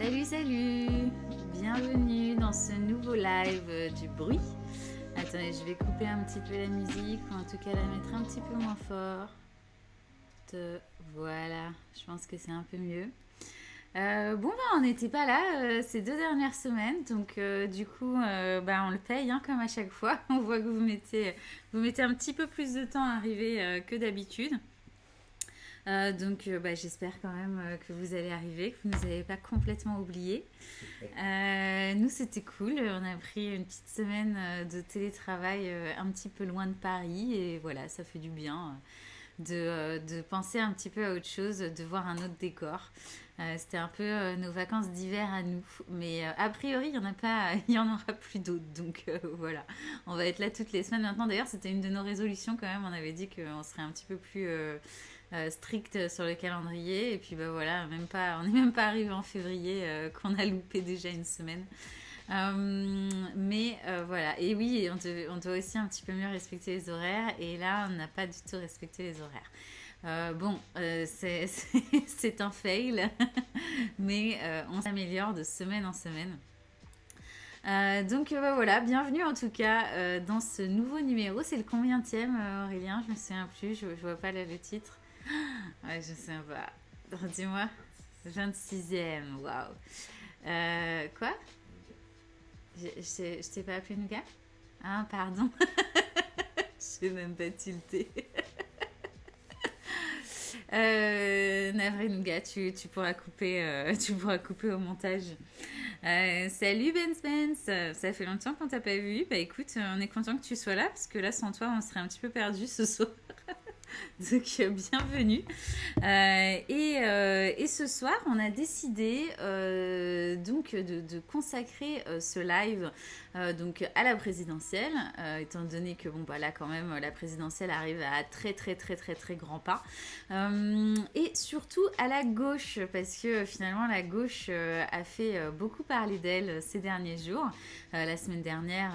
Salut, salut! Bienvenue dans ce nouveau live du bruit. Attendez, je vais couper un petit peu la musique, ou en tout cas la mettre un petit peu moins fort. Voilà, je pense que c'est un peu mieux. On n'était pas là ces 2 dernières semaines, donc du coup, on le paye hein, comme à chaque fois. On voit que vous mettez un petit peu plus de temps à arriver que d'habitude. J'espère quand même que vous allez arriver, que vous ne nous avez pas complètement oubliés. Nous, c'était cool. On a pris une petite semaine de télétravail un petit peu loin de Paris. Et voilà, ça fait du bien de penser un petit peu à autre chose, de voir un autre décor. C'était un peu nos vacances d'hiver à nous. Mais a priori, il n'y en a pas, il y en aura plus d'autres. Donc voilà, on va être là toutes les semaines maintenant. D'ailleurs, c'était une de nos résolutions quand même. On avait dit qu'on serait un petit peu plus strict sur le calendrier. Et puis bah voilà, on n'est même pas arrivé en février qu'on a loupé déjà une semaine. Voilà, et oui, on doit aussi un petit peu mieux respecter les horaires. Et là, on n'a pas du tout respecté les horaires. C'est un fail, mais on s'améliore de semaine en semaine. Voilà, bienvenue en tout cas dans ce nouveau numéro. C'est le combienième, Aurélien? Je me souviens plus, je vois pas le titre. Ouais, je sais pas. Dis-moi. 26e, waouh. Quoi? Je t'ai pas appelé Nougat? Ah, pardon. Je vais même pas tilté. Navré Nougat, tu pourras couper au montage. Salut Ben Spence, ça fait longtemps qu'on t'a pas vu. Bah écoute, on est content que tu sois là parce que là sans toi on serait un petit peu perdu ce soir. Donc bienvenue. Et ce soir, on a décidé de consacrer ce live donc à la présidentielle, étant donné que là quand même la présidentielle arrive à très très très très très grands pas, et surtout à la gauche parce que finalement la gauche a fait beaucoup parler d'elle ces derniers jours, la semaine dernière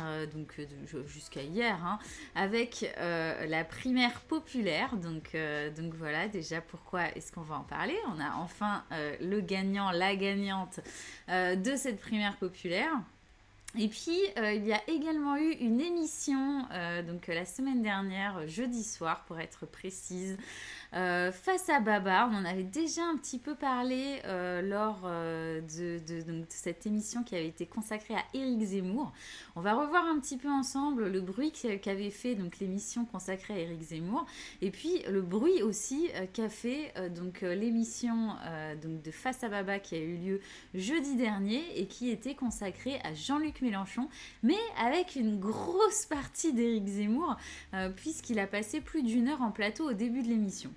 jusqu'à hier, hein, avec la primaire populaire. Donc voilà, déjà pourquoi est-ce qu'on va en parler? On a enfin le gagnant, la gagnante de cette primaire populaire. Et puis, il y a également eu une émission, la semaine dernière, jeudi soir pour être précise, Face à Baba. On en avait déjà un petit peu parlé lors de cette émission qui avait été consacrée à Éric Zemmour. On va revoir un petit peu ensemble le bruit qu'avait fait donc, l'émission consacrée à Éric Zemmour, et puis le bruit aussi qu'a fait l'émission de Face à Baba qui a eu lieu jeudi dernier et qui était consacrée à Jean-Luc Mélenchon, mais avec une grosse partie d'Éric Zemmour, puisqu'il a passé plus d'1 heure en plateau au début de l'émission.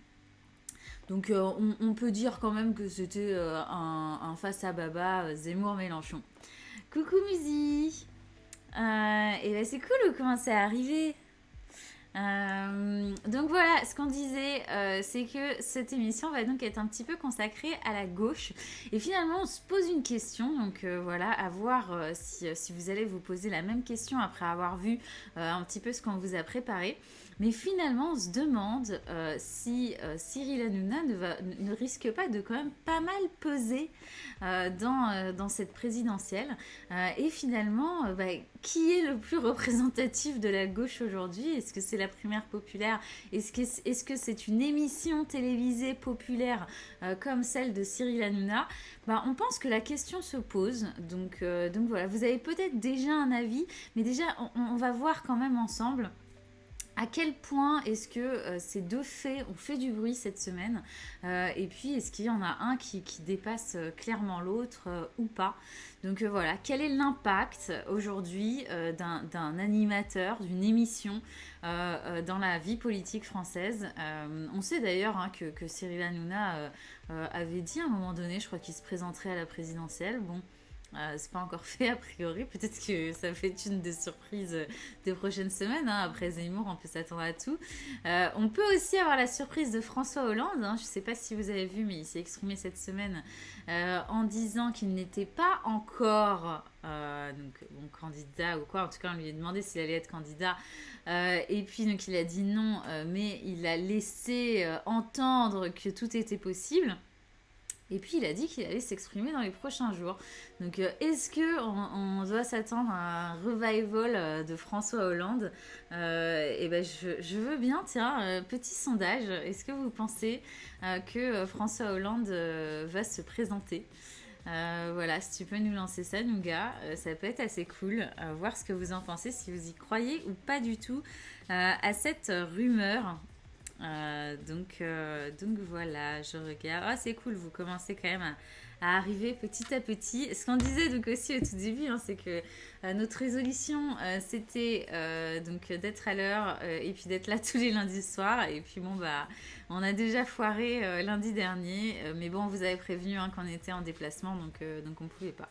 Donc on peut dire quand même que c'était un face à Baba Zemmour-Mélenchon. Coucou Musi. Et là c'est cool, vous commencez à arriver. Donc voilà, ce qu'on disait, c'est que cette émission va donc être un petit peu consacrée à la gauche. Et finalement, on se pose une question, donc voilà, à voir si vous allez vous poser la même question après avoir vu un petit peu ce qu'on vous a préparé. Mais finalement, on se demande si Cyril Hanouna ne risque pas de quand même pas mal peser dans cette présidentielle. Et finalement, qui est le plus représentatif de la gauche aujourd'hui? Est-ce que c'est la primaire populaire? Est-ce que c'est une émission télévisée populaire comme celle de Cyril Hanouna? On pense que la question se pose. Donc voilà, vous avez peut-être déjà un avis, mais déjà, on va voir quand même ensemble à quel point est-ce que ces deux faits ont fait du bruit cette semaine, et puis est-ce qu'il y en a un qui dépasse clairement l'autre ou pas. Donc voilà, quel est l'impact aujourd'hui d'un animateur, d'une émission dans la vie politique française? On sait d'ailleurs hein, que Cyril Hanouna avait dit à un moment donné, je crois qu'il se présenterait à la présidentielle. Bon, c'est pas encore fait a priori, peut-être que ça fait une des surprises des prochaines semaines, hein. Après Zemmour on peut s'attendre à tout. On peut aussi avoir la surprise de François Hollande, hein. Je sais pas si vous avez vu mais il s'est exprimé cette semaine en disant qu'il n'était pas encore candidat ou quoi. En tout cas on lui a demandé s'il allait être candidat, et puis donc il a dit non, mais il a laissé entendre que tout était possible. Et puis il a dit qu'il allait s'exprimer dans les prochains jours. Donc est-ce que on doit s'attendre à un revival de François Hollande? Et ben je veux bien, tiens, petit sondage. Est-ce que vous pensez que François Hollande va se présenter? Voilà, si tu peux nous lancer ça, Nougat, ça peut être assez cool. Voir ce que vous en pensez, si vous y croyez ou pas du tout à cette rumeur. Donc voilà, je regarde. Ah, c'est cool, vous commencez quand même à arriver petit à petit. Ce qu'on disait donc aussi au tout début, hein, c'est que notre résolution, c'était donc d'être à l'heure et puis d'être là tous les lundis soirs. Et puis bon, bah, on a déjà foiré lundi dernier. Mais bon, on vous avait prévenu hein, qu'on était en déplacement, donc on ne pouvait pas.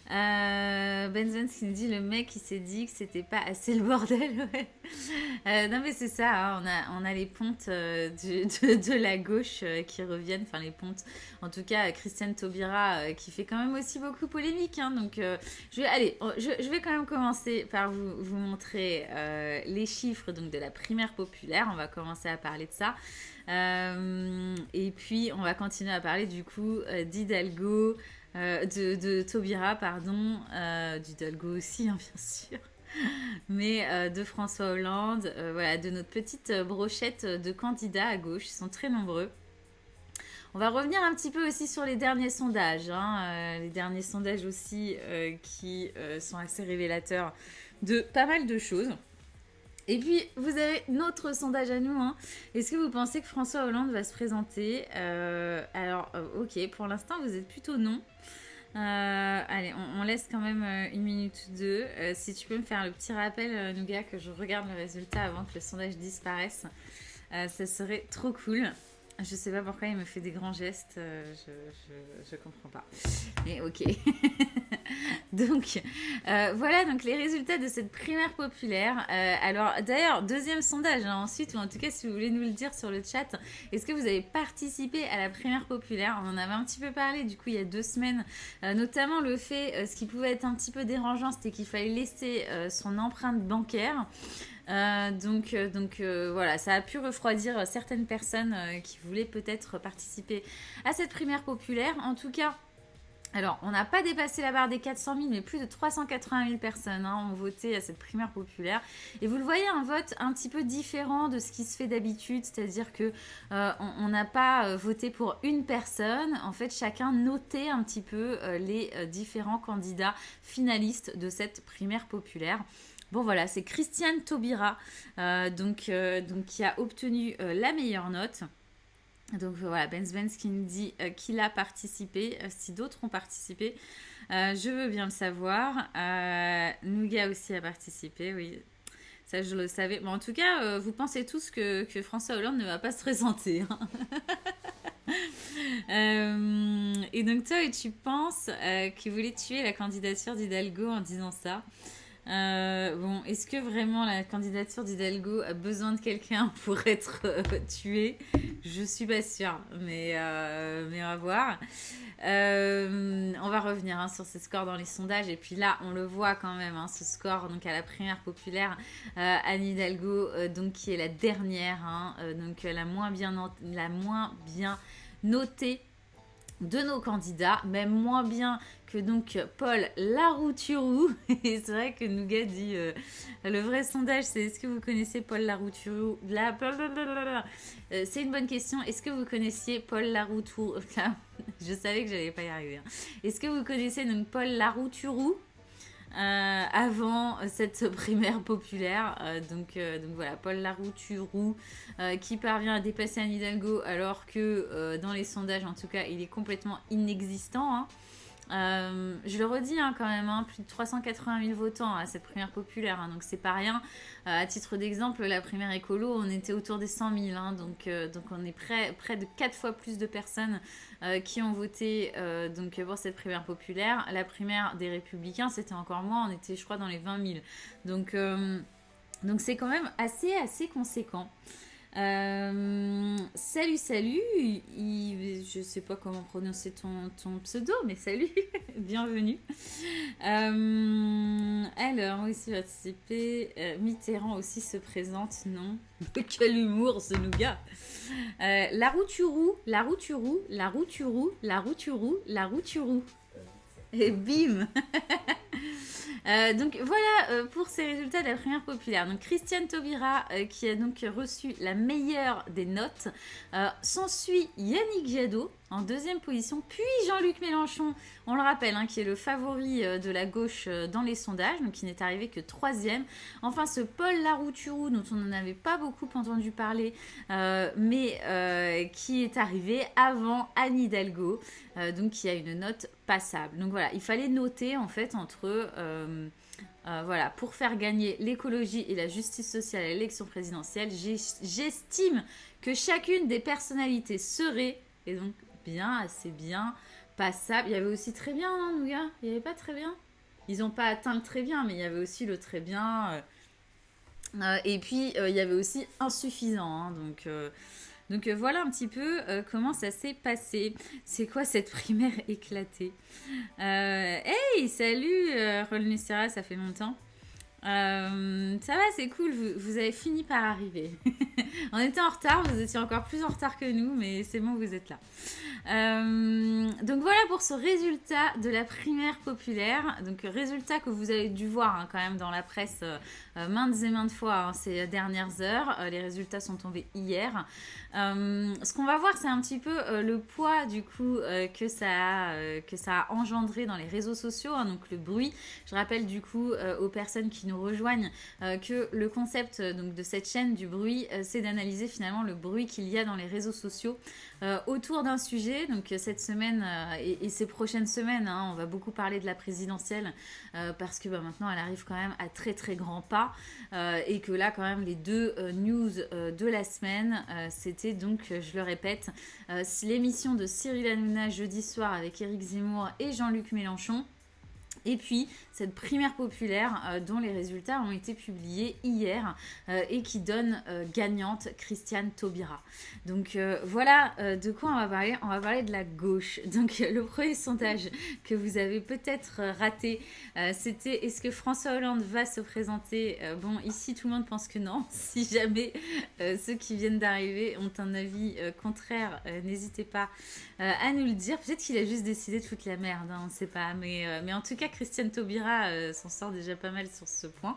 Benzen qui nous dit le mec il s'est dit que c'était pas assez le bordel. Ouais. Non mais c'est ça, hein, on a les pontes de la gauche qui reviennent, enfin les pontes, en tout cas Christiane Taubira qui fait quand même aussi beaucoup polémique, hein, donc je vais quand même commencer par vous montrer les chiffres donc, de la primaire populaire, on va commencer à parler de ça. Et puis on va continuer à parler du coup d'Hidalgo, de Taubira, pardon, d'Hidalgo aussi, hein, bien sûr, mais de François Hollande, voilà, de notre petite brochette de candidats à gauche, ils sont très nombreux. On va revenir un petit peu aussi sur les derniers sondages, hein, les derniers sondages aussi qui sont assez révélateurs de pas mal de choses. Et puis, vous avez notre sondage à nous. Hein. Est-ce que vous pensez que François Hollande va se présenter ok, pour l'instant, vous êtes plutôt non. Allez, on laisse quand même une minute ou deux. Si tu peux me faire le petit rappel, Nougat, que je regarde le résultat avant que le sondage disparaisse, ça serait trop cool. Je sais pas pourquoi il me fait des grands gestes, je comprends pas. Mais ok. Donc voilà donc les résultats de cette primaire populaire. Alors d'ailleurs deuxième sondage hein, ensuite, ou en tout cas si vous voulez nous le dire sur le chat, est-ce que vous avez participé à la primaire populaire? On en avait un petit peu parlé du coup il y a 2 semaines, notamment le fait, ce qui pouvait être un petit peu dérangeant, c'était qu'il fallait laisser son empreinte bancaire. Voilà, ça a pu refroidir certaines personnes qui voulaient peut-être participer à cette primaire populaire. En tout cas, alors on n'a pas dépassé la barre des 400 000, mais plus de 380 000 personnes hein, ont voté à cette primaire populaire. Et vous le voyez, un vote un petit peu différent de ce qui se fait d'habitude, c'est-à-dire que on n'a pas voté pour une personne. En fait, chacun notait un petit peu les différents candidats finalistes de cette primaire populaire. Bon voilà, c'est Christiane Taubira donc qui a obtenu la meilleure note. Donc voilà, Benz qui nous dit qu'il a participé, si d'autres ont participé, je veux bien le savoir. Nougat aussi a participé, oui, ça je le savais. Bon, en tout cas, vous pensez tous que François Hollande ne va pas se présenter. Hein. Et donc toi, tu penses qu'il voulait tuer la candidature d'Hidalgo en disant ça? Bon, est-ce que vraiment la candidature d'Hidalgo a besoin de quelqu'un pour être tuée? Je suis pas sûre, mais on va voir. On va revenir hein, sur ces scores dans les sondages, et puis là, on le voit quand même, hein, ce score donc à la primaire populaire, Anne Hidalgo, donc qui est la dernière, hein, donc la moins bien notée de nos candidats, même moins bien que donc Paul Larouturou. Et c'est vrai que Nougat dit le vrai sondage, c'est est-ce que vous connaissez Paul Larouturou? C'est une bonne question. Est-ce que vous connaissiez Paul Larouturou? Je savais que j'allais pas y arriver. Hein. Est-ce que vous connaissez donc Paul Larouturou avant cette primaire populaire, donc voilà, Paul Larouturou qui parvient à dépasser Anne Hidalgo alors que dans les sondages en tout cas il est complètement inexistant. Hein. Je le redis hein, quand même, hein, plus de 380 000 votants à cette primaire populaire, hein, donc c'est pas rien. À titre d'exemple, la primaire écolo, on était autour des 100 000, hein, donc on est près de 4 fois plus de personnes qui ont voté donc pour cette primaire populaire. La primaire des Républicains, c'était encore moins, on était je crois dans les 20 000. Donc c'est quand même assez conséquent. Salut, salut. Je sais pas comment prononcer ton pseudo, mais salut, bienvenue. Alors, aussi participer. Mitterrand aussi se présente, non? Quel humour ce nougat. La roue tu roues, la roue tu roues, la roue tu roues, la roue tu roues, la roue tu roues. Et bim. Donc voilà pour ces résultats de la primaire populaire. Donc Christiane Taubira qui a donc reçu la meilleure des notes. S'ensuit Yannick Jadot en deuxième position, puis Jean-Luc Mélenchon, on le rappelle, qui est le favori de la gauche dans les sondages, donc qui n'est arrivé que troisième. Enfin ce Paul Larouturou dont on n'en avait pas beaucoup entendu parler, mais qui est arrivé avant Anne Hidalgo, donc qui a une note passable. Donc voilà, il fallait noter en fait entre... voilà, pour faire gagner l'écologie et la justice sociale à l'élection présidentielle, j'estime que chacune des personnalités serait, et donc bien, assez bien, passable. Il y avait aussi très bien, hein, Nougat. Il n'y avait pas très bien. Ils n'ont pas atteint le très bien, mais il y avait aussi le très bien. Et puis, il y avait aussi insuffisant. Hein, donc voilà un petit peu comment ça s'est passé. C'est quoi cette primaire éclatée? Hey, salut Rolnus Serra, ça fait longtemps. Ça va, c'est cool, vous avez fini par arriver. On était en retard, vous étiez encore plus en retard que nous, mais c'est bon, vous êtes là. Donc voilà pour ce résultat de la primaire populaire. Donc résultat que vous avez dû voir quand même dans la presse maintes et maintes fois ces dernières heures. Les résultats sont tombés hier. Ce qu'on va voir, c'est un petit peu le poids du coup que ça a engendré dans les réseaux sociaux, donc le bruit. Je rappelle du coup aux personnes qui nous rejoignent que le concept donc, de cette chaîne du bruit, c'est d'analyser finalement le bruit qu'il y a dans les réseaux sociaux autour d'un sujet. Donc cette semaine et ces prochaines semaines, on va beaucoup parler de la présidentielle parce que maintenant elle arrive quand même à très très grands pas et que là quand même les deux news de la semaine, c'était donc, je le répète, l'émission de Cyril Hanouna jeudi soir avec Éric Zemmour et Jean-Luc Mélenchon. Et puis, cette primaire populaire dont les résultats ont été publiés hier et qui donne gagnante Christiane Taubira. Donc voilà de quoi on va parler. On va parler de la gauche. Donc le premier sondage que vous avez peut-être raté, c'était est-ce que François Hollande va se présenter? Bon, ici tout le monde pense que non. Si jamais ceux qui viennent d'arriver ont un avis contraire, n'hésitez pas à nous le dire. Peut-être qu'il a juste décidé de foutre la merde, on ne sait pas. Mais en tout cas, Christiane Taubira s'en sort déjà pas mal sur ce point.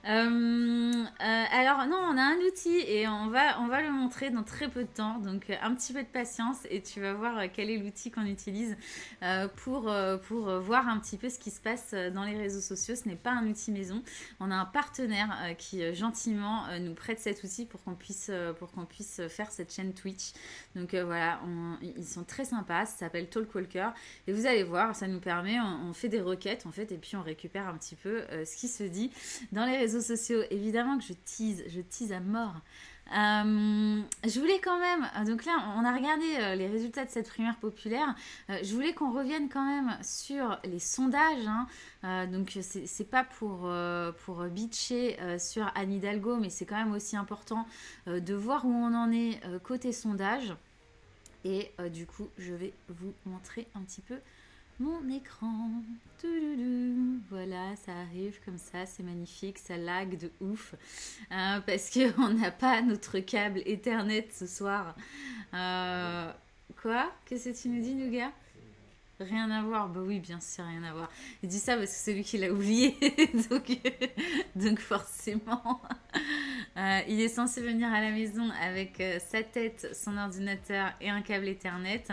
Alors non, on a un outil et on va le montrer dans très peu de temps, donc un petit peu de patience et tu vas voir quel est l'outil qu'on utilise pour voir un petit peu ce qui se passe dans les réseaux sociaux. Ce n'est pas un outil maison, on a un partenaire qui gentiment nous prête cet outil pour qu'on puisse faire cette chaîne Twitch. Donc voilà, ils sont très sympas, ça s'appelle Talkwalker et vous allez voir, ça nous permet, on fait des requêtes en fait et puis on récupère un petit peu ce qui se dit dans les réseaux sociaux. Évidemment que je tease à mort. Je voulais quand même, donc là on a regardé les résultats de cette primaire populaire, je voulais qu'on revienne quand même sur les sondages, donc c'est pas pour bitcher sur Anne Hidalgo, mais c'est quand même aussi important de voir où on en est côté sondage. Et du coup je vais vous montrer un petit peu mon écran. Voilà, ça arrive comme ça, c'est magnifique, ça lag de ouf parce qu'on n'a pas notre câble Ethernet ce soir. Quoi? Qu'est-ce que tu nous dis, Nougat? Rien à voir? Bah oui, bien sûr, rien à voir. Il dit ça parce que c'est lui qui l'a oublié, donc forcément. Il est censé venir à la maison avec sa tête, son ordinateur et un câble Ethernet.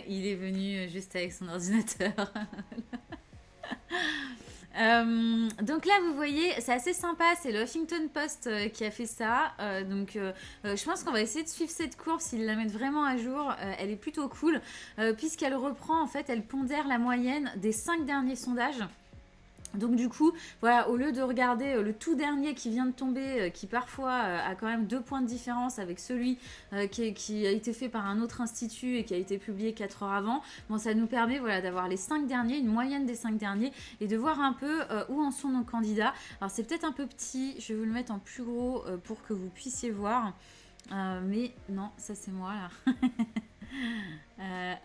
Il est venu juste avec son ordinateur. Donc là vous voyez c'est assez sympa, c'est le Huffington Post qui a fait ça, donc je pense qu'on va essayer de suivre cette course, ils la mettent vraiment à jour, elle est plutôt cool puisqu'elle reprend en fait, elle pondère la moyenne des 5 derniers sondages. Donc du coup, voilà, au lieu de regarder le tout dernier qui vient de tomber, qui parfois a quand même 2 points de différence avec celui qui a été fait par un autre institut et qui a été publié 4 heures avant, bon, ça nous permet voilà, d'avoir les 5 derniers, une moyenne des 5 derniers, et de voir un peu où en sont nos candidats. Alors c'est peut-être un peu petit, je vais vous le mettre en plus gros pour que vous puissiez voir. Mais non, ça c'est moi là.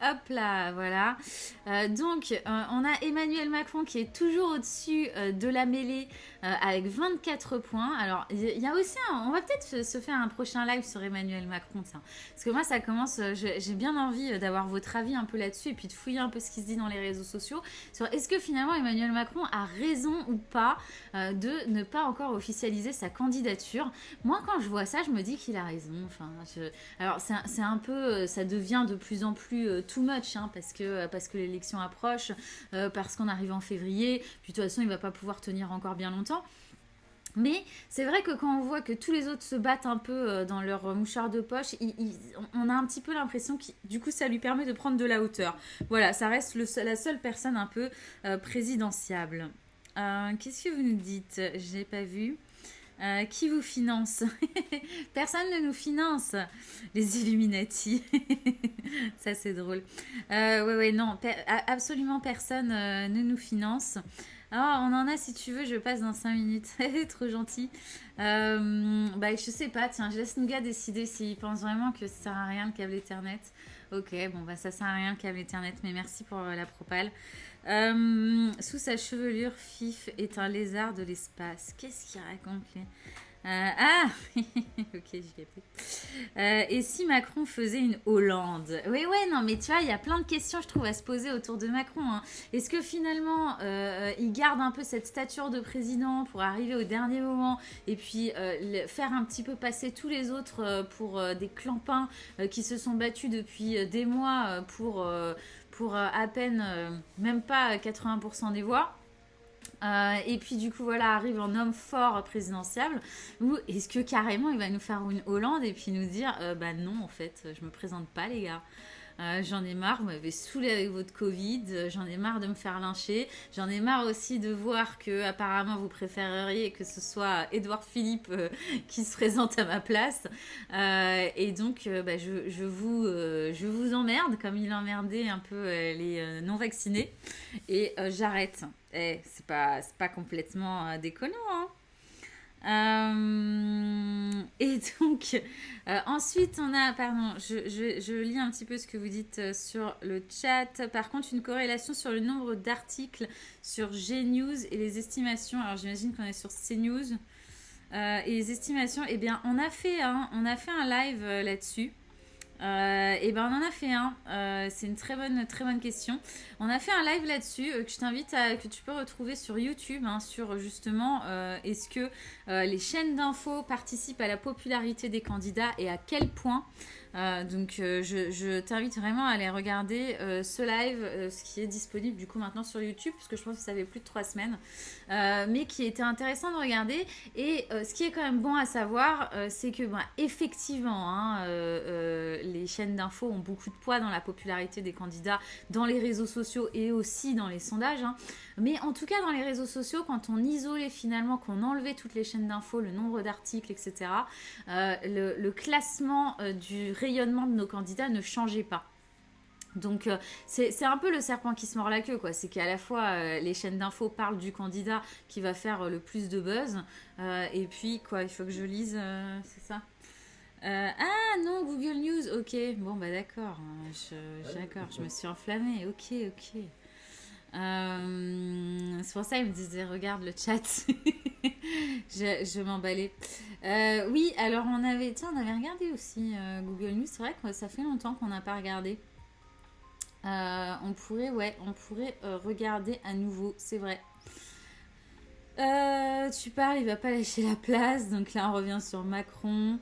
Hop là, voilà. On a Emmanuel Macron qui est toujours au-dessus de la mêlée avec 24 points. Alors, il y a aussi on va peut-être se faire un prochain live sur Emmanuel Macron, ça. Parce que moi, ça commence, j'ai bien envie d'avoir votre avis un peu là-dessus et puis de fouiller un peu ce qui se dit dans les réseaux sociaux sur est-ce que finalement Emmanuel Macron a raison ou pas de ne pas encore officialiser sa candidature. Moi, quand je vois ça, je me dis qu'il a raison. Enfin, alors, c'est un peu, ça devient de plus en plus too much, hein, parce que l'élection approche, parce qu'on arrive en février, puis de toute façon, il va pas pouvoir tenir encore bien longtemps. Mais c'est vrai que quand on voit que tous les autres se battent un peu dans leur mouchoir de poche, on a un petit peu l'impression que du coup ça lui permet de prendre de la hauteur. Voilà, ça reste la seule personne un peu présidentiable. Qu'est-ce que vous nous dites? J'ai pas vu. Qui vous finance? Personne ne nous finance. Les Illuminati. Ça, c'est drôle. Ouais, non, absolument personne ne nous finance. Ah, on en a si tu veux, je passe dans 5 minutes. Trop gentil. Bah, je sais pas, tiens, je laisse Nougat décider s'il pense vraiment que ça sert à rien le câble Ethernet. Ok, bon, bah ça sert à rien le câble Ethernet, mais merci pour la propale. Sous sa chevelure, Fif est un lézard de l'espace. Qu'est-ce qu'il raconte, lui? Ok, j'ai capté. Et si Macron faisait une Hollande? Oui, ouais, non, mais tu vois, il y a plein de questions, je trouve, à se poser autour de Macron, hein. Est-ce que finalement, il garde un peu cette stature de président pour arriver au dernier moment et puis faire un petit peu passer tous les autres pour des clampins qui se sont battus depuis des mois pour à peine, même pas 80% des voix? Et puis du coup voilà arrive un homme fort présidentiable, ou est-ce que carrément il va nous faire une Hollande et puis nous dire bah non en fait je me présente pas les gars. J'en ai marre, vous m'avez saoulé avec votre Covid, j'en ai marre de me faire lyncher, j'en ai marre aussi de voir que apparemment vous préféreriez que ce soit Édouard Philippe qui se présente à ma place. Et donc bah, je vous emmerde comme il emmerdait un peu les non-vaccinés et j'arrête. C'est pas complètement déconnant, hein. Et donc, ensuite, on a, pardon, je lis un petit peu ce que vous dites sur le chat. Par contre, une corrélation sur le nombre d'articles sur Gnews et les estimations. Alors, j'imagine qu'on est sur CNews. Et les estimations, eh bien, on a fait un live là-dessus. Et ben on en a fait un. C'est une très bonne question. On a fait un live là-dessus que je t'invite que tu peux retrouver sur YouTube, hein, sur justement est-ce que les chaînes d'infos participent à la popularité des candidats et à quel point. Je t'invite vraiment à aller regarder ce live, ce qui est disponible du coup maintenant sur YouTube, parce que je pense que ça fait plus de 3 semaines, mais qui était intéressant de regarder. Et ce qui est quand même bon à savoir, c'est que effectivement, hein, les chaînes d'infos ont beaucoup de poids dans la popularité des candidats, dans les réseaux sociaux et aussi dans les sondages, hein. Mais en tout cas, dans les réseaux sociaux, quand on isolait finalement, qu'on enlevait toutes les chaînes d'infos, le nombre d'articles, etc., le classement du rayonnement de nos candidats ne changeait pas. Donc c'est un peu le serpent qui se mord la queue, quoi. C'est qu'à la fois les chaînes d'infos parlent du candidat qui va faire le plus de buzz, et puis quoi, il faut que je lise, c'est ça. Ah non, Google News, ok, bon bah d'accord, d'accord, je me suis enflammée, ok. C'est pour ça qu'il me disait regarde le chat. Je m'emballais. Oui, alors on avait regardé aussi Google News. C'est vrai que ça fait longtemps qu'on n'a pas regardé. On pourrait regarder à nouveau, c'est vrai. Tu parles, il va pas lâcher la place, donc là on revient sur Macron.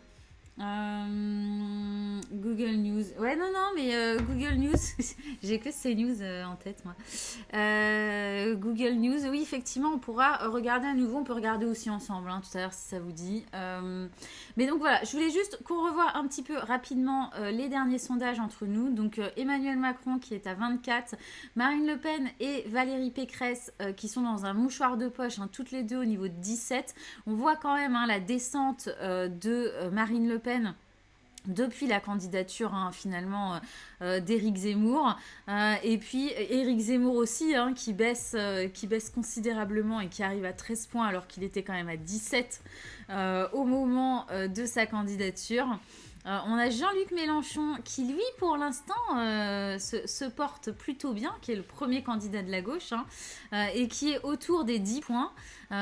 Google News. Ouais, non, mais Google News, j'ai que ces news en tête, moi. Google News, oui, effectivement, on pourra regarder à nouveau. On peut regarder aussi ensemble, hein, tout à l'heure, si ça vous dit. Mais donc voilà, je voulais juste qu'on revoie un petit peu rapidement les derniers sondages entre nous. Donc Emmanuel Macron qui est à 24, Marine Le Pen et Valérie Pécresse qui sont dans un mouchoir de poche, hein, toutes les deux au niveau de 17. On voit quand même, hein, la descente de Marine Le Pen depuis la candidature finalement d'Éric Zemmour. Et puis Éric Zemmour aussi qui baisse considérablement et qui arrive à 13 points alors qu'il était quand même à 17 au moment de sa candidature. On a Jean-Luc Mélenchon qui, lui, pour l'instant, se porte plutôt bien, qui est le premier candidat de la gauche, et qui est autour des 10 points.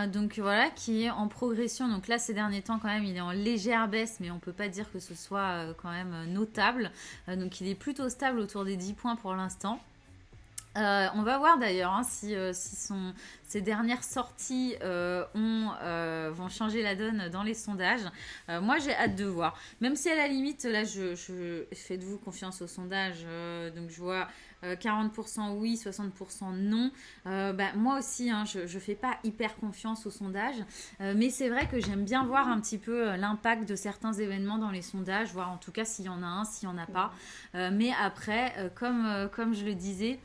Donc voilà, qui est en progression. Donc là, ces derniers temps, quand même, il est en légère baisse, mais on ne peut pas dire que ce soit quand même notable. Donc il est plutôt stable autour des 10 points pour l'instant. On va voir d'ailleurs si ces dernières sorties vont changer la donne dans les sondages. Moi j'ai hâte de voir. Même si à la limite, là faites-vous confiance aux sondages. Donc je vois 40% oui, 60% non. Moi aussi, je fais pas hyper confiance aux sondages. Mais c'est vrai que j'aime bien voir un petit peu l'impact de certains événements dans les sondages, voir en tout cas s'il y en a un, s'il y en a pas. Mais après, comme je le disais,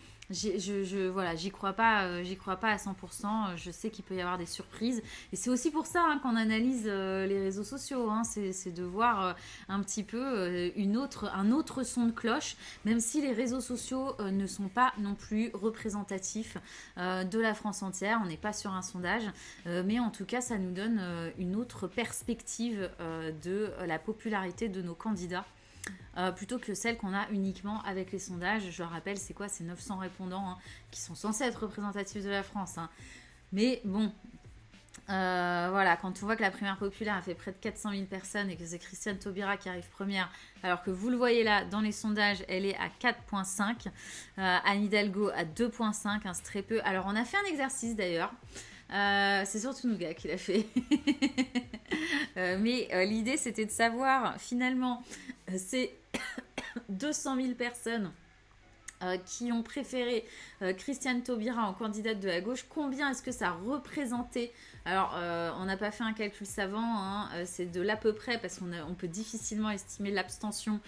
voilà, j'y crois pas à 100%. Je sais qu'il peut y avoir des surprises. Et c'est aussi pour ça qu'on analyse les réseaux sociaux. C'est de voir un petit peu un autre son de cloche, même si les réseaux sociaux ne sont pas non plus représentatifs de la France entière. On n'est pas sur un sondage. Mais en tout cas, ça nous donne une autre perspective de la popularité de nos candidats. Plutôt que celle qu'on a uniquement avec les sondages. Je le rappelle, c'est quoi? C'est 900 répondants qui sont censés être représentatifs de la France. Mais bon, voilà, quand on voit que la primaire populaire a fait près de 400 000 personnes et que c'est Christiane Taubira qui arrive première, alors que vous le voyez là, dans les sondages, elle est à 4,5. Anne Hidalgo à 2,5, c'est très peu. Alors, on a fait un exercice d'ailleurs. C'est surtout Nougat qui l'a fait. Mais l'idée, c'était de savoir, finalement, c'est 200 000 personnes qui ont préféré Christiane Taubira en candidate de la gauche. Combien est-ce que ça représentait? Alors, on n'a pas fait un calcul savant, c'est de l'à peu près, parce qu'on peut difficilement estimer l'abstention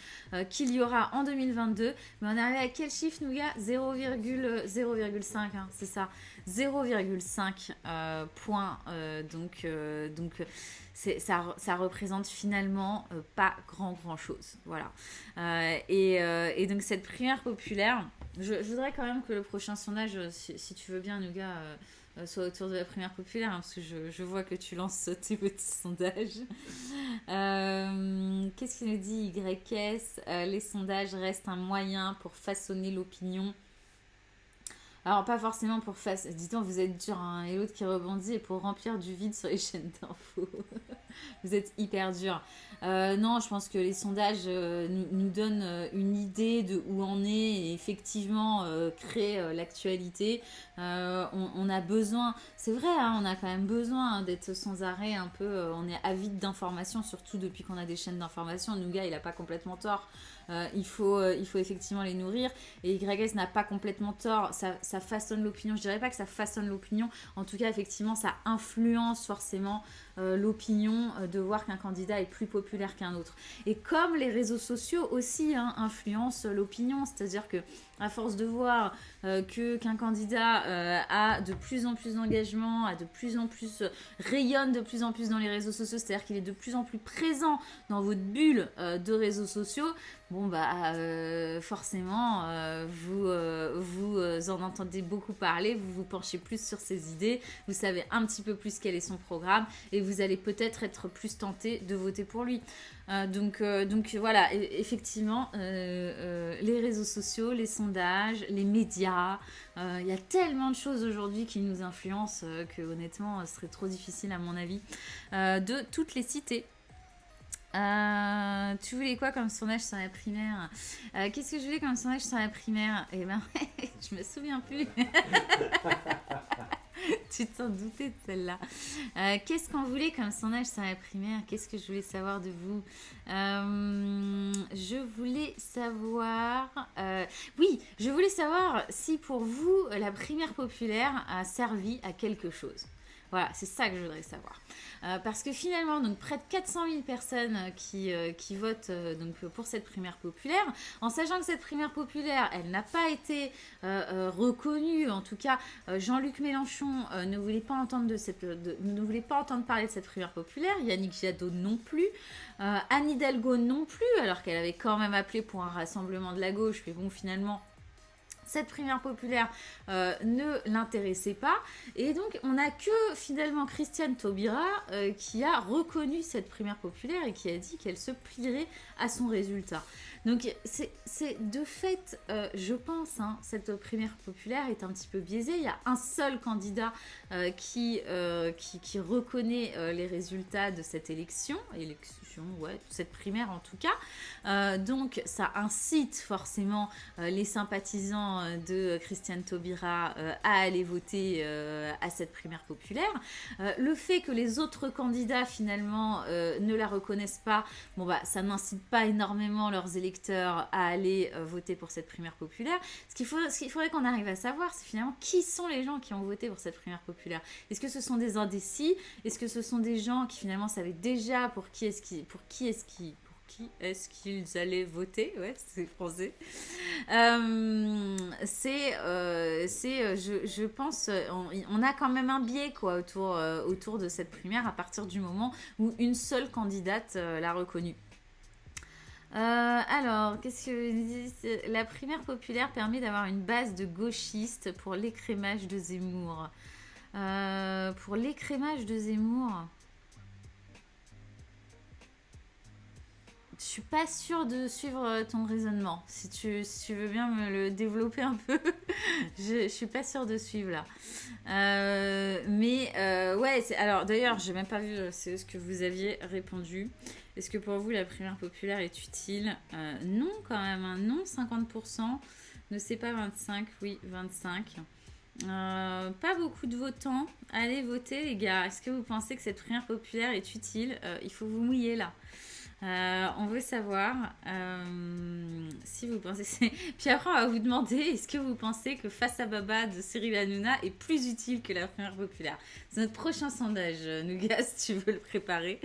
qu'il y aura en 2022. Mais on est arrivé à quel chiffre, Nougat? 0,5, c'est ça. 0,5 points. Donc ça représente finalement pas grand chose. Voilà. Et donc cette primaire populaire, je voudrais quand même que le prochain sondage, si tu veux bien, Nougat, soit autour de la primaire populaire, parce que je vois que tu lances tes petits sondages. Qu'est-ce qu'il nous dit YS? Les sondages restent un moyen pour façonner l'opinion. Alors, pas forcément pour face. Dis-donc, vous êtes dur, et l'autre qui rebondit, et pour remplir du vide sur les chaînes d'infos. Vous êtes hyper dur. Non, je pense que les sondages nous donnent une idée de où on est et effectivement créent l'actualité. On a besoin, c'est vrai, on a quand même besoin d'être sans arrêt un peu. On est avide d'informations, surtout depuis qu'on a des chaînes d'informations. Nougat, il n'a pas complètement tort. Il faut effectivement les nourrir. Et YS n'a pas complètement tort. Ça façonne l'opinion. Je dirais pas que ça façonne l'opinion. En tout cas, effectivement, ça influence forcément l'opinion de voir qu'un candidat est plus populaire qu'un autre. Et comme les réseaux sociaux aussi influencent l'opinion, c'est-à-dire que à force de voir qu'un candidat a de plus en plus d'engagement, a de plus en plus rayonne de plus en plus dans les réseaux sociaux, c'est-à-dire qu'il est de plus en plus présent dans votre bulle de réseaux sociaux, bon forcément vous en entendez beaucoup parler, vous vous penchez plus sur ses idées, vous savez un petit peu plus quel est son programme et vous allez peut-être être plus tenté de voter pour lui. Donc voilà, effectivement, les réseaux sociaux, les sondages, les médias, il y a tellement de choses aujourd'hui qui nous influencent que honnêtement, ce serait trop difficile à mon avis de toutes les citer. Tu voulais quoi comme sondage sur la primaire? Qu'est-ce que je voulais comme sondage sur la primaire? Eh ben, je me souviens plus. Tu t'en doutais de celle-là. Qu'est-ce qu'on voulait comme sondage sur la primaire? Qu'est-ce que je voulais savoir de vous? Je voulais savoir... oui, je voulais savoir si pour vous, la primaire populaire a servi à quelque chose. Voilà, c'est ça que je voudrais savoir. Parce que finalement, donc près de 400 000 personnes qui votent donc, pour cette primaire populaire, en sachant que cette primaire populaire, elle n'a pas été reconnue, en tout cas, Jean-Luc Mélenchon ne voulait pas entendre ne voulait pas entendre parler de cette primaire populaire, Yannick Jadot non plus, Anne Hidalgo non plus, alors qu'elle avait quand même appelé pour un rassemblement de la gauche, mais bon, finalement, cette primaire populaire ne l'intéressait pas. Et donc, on n'a que finalement Christiane Taubira qui a reconnu cette primaire populaire et qui a dit qu'elle se plierait à son résultat. Donc, c'est de fait, je pense, cette primaire populaire est un petit peu biaisée. Il y a un seul candidat qui reconnaît les résultats de cette élection, cette primaire en tout cas. Donc, ça incite forcément les sympathisants de Christiane Taubira à aller voter à cette primaire populaire. Le fait que les autres candidats finalement ne la reconnaissent pas, ça n'incite pas énormément leurs électeurs à aller voter pour cette primaire populaire. Ce qu'il faudrait qu'on arrive à savoir, c'est finalement qui sont les gens qui ont voté pour cette primaire populaire. Est-ce que ce sont des indécis? Est-ce que ce sont des gens qui finalement savaient déjà pour qui est-ce qu'ils allaient voter? Ouais, c'est français. Je pense, on a quand même un biais quoi, autour de cette primaire à partir du moment où une seule candidate l'a reconnue. Alors, qu'est-ce que la primaire populaire permet d'avoir une base de gauchistes pour l'écrémage de Zemmour. Pour l'écrémage de Zemmour, je suis pas sûre de suivre ton raisonnement. Si tu veux bien me le développer un peu, je suis pas sûre de suivre là. Ouais, alors d'ailleurs, j'ai même pas vu ce que vous aviez répondu. Est-ce que pour vous la primaire populaire est utile? Non, quand même. Non, 50%. Ne c'est pas 25, oui, 25. Pas beaucoup de votants. Allez voter, les gars. Est-ce que vous pensez que cette primaire populaire est utile? Il faut vous mouiller là. On veut savoir si vous pensez. Puis après, on va vous demander est-ce que vous pensez que Face à Baba de Cyril Hanouna est plus utile que la primaire populaire? C'est notre prochain sondage, Nougat, si tu veux le préparer.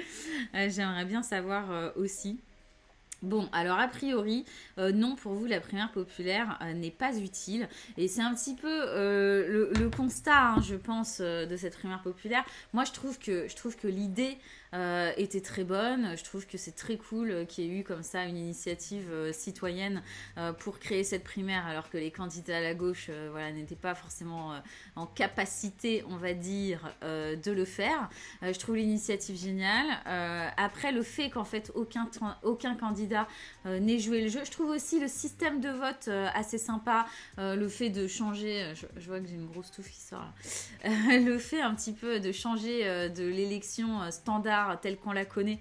J'aimerais bien savoir aussi. Bon, alors a priori, non, pour vous, la primaire populaire n'est pas utile. Et c'est un petit peu le constat, je pense, de cette primaire populaire. Moi, je trouve que l'idée était très bonne. Je trouve que c'est très cool qu'il y ait eu comme ça une initiative citoyenne pour créer cette primaire, alors que les candidats à la gauche n'étaient pas forcément en capacité, on va dire, de le faire. Je trouve l'initiative géniale. Après, le fait qu'en fait, aucun candidat n'ait joué le jeu. Je trouve aussi le système de vote assez sympa. Le fait de changer... Je vois que j'ai une grosse touffe qui sort là. Le fait un petit peu de changer de l'élection standard telle qu'on la connaît.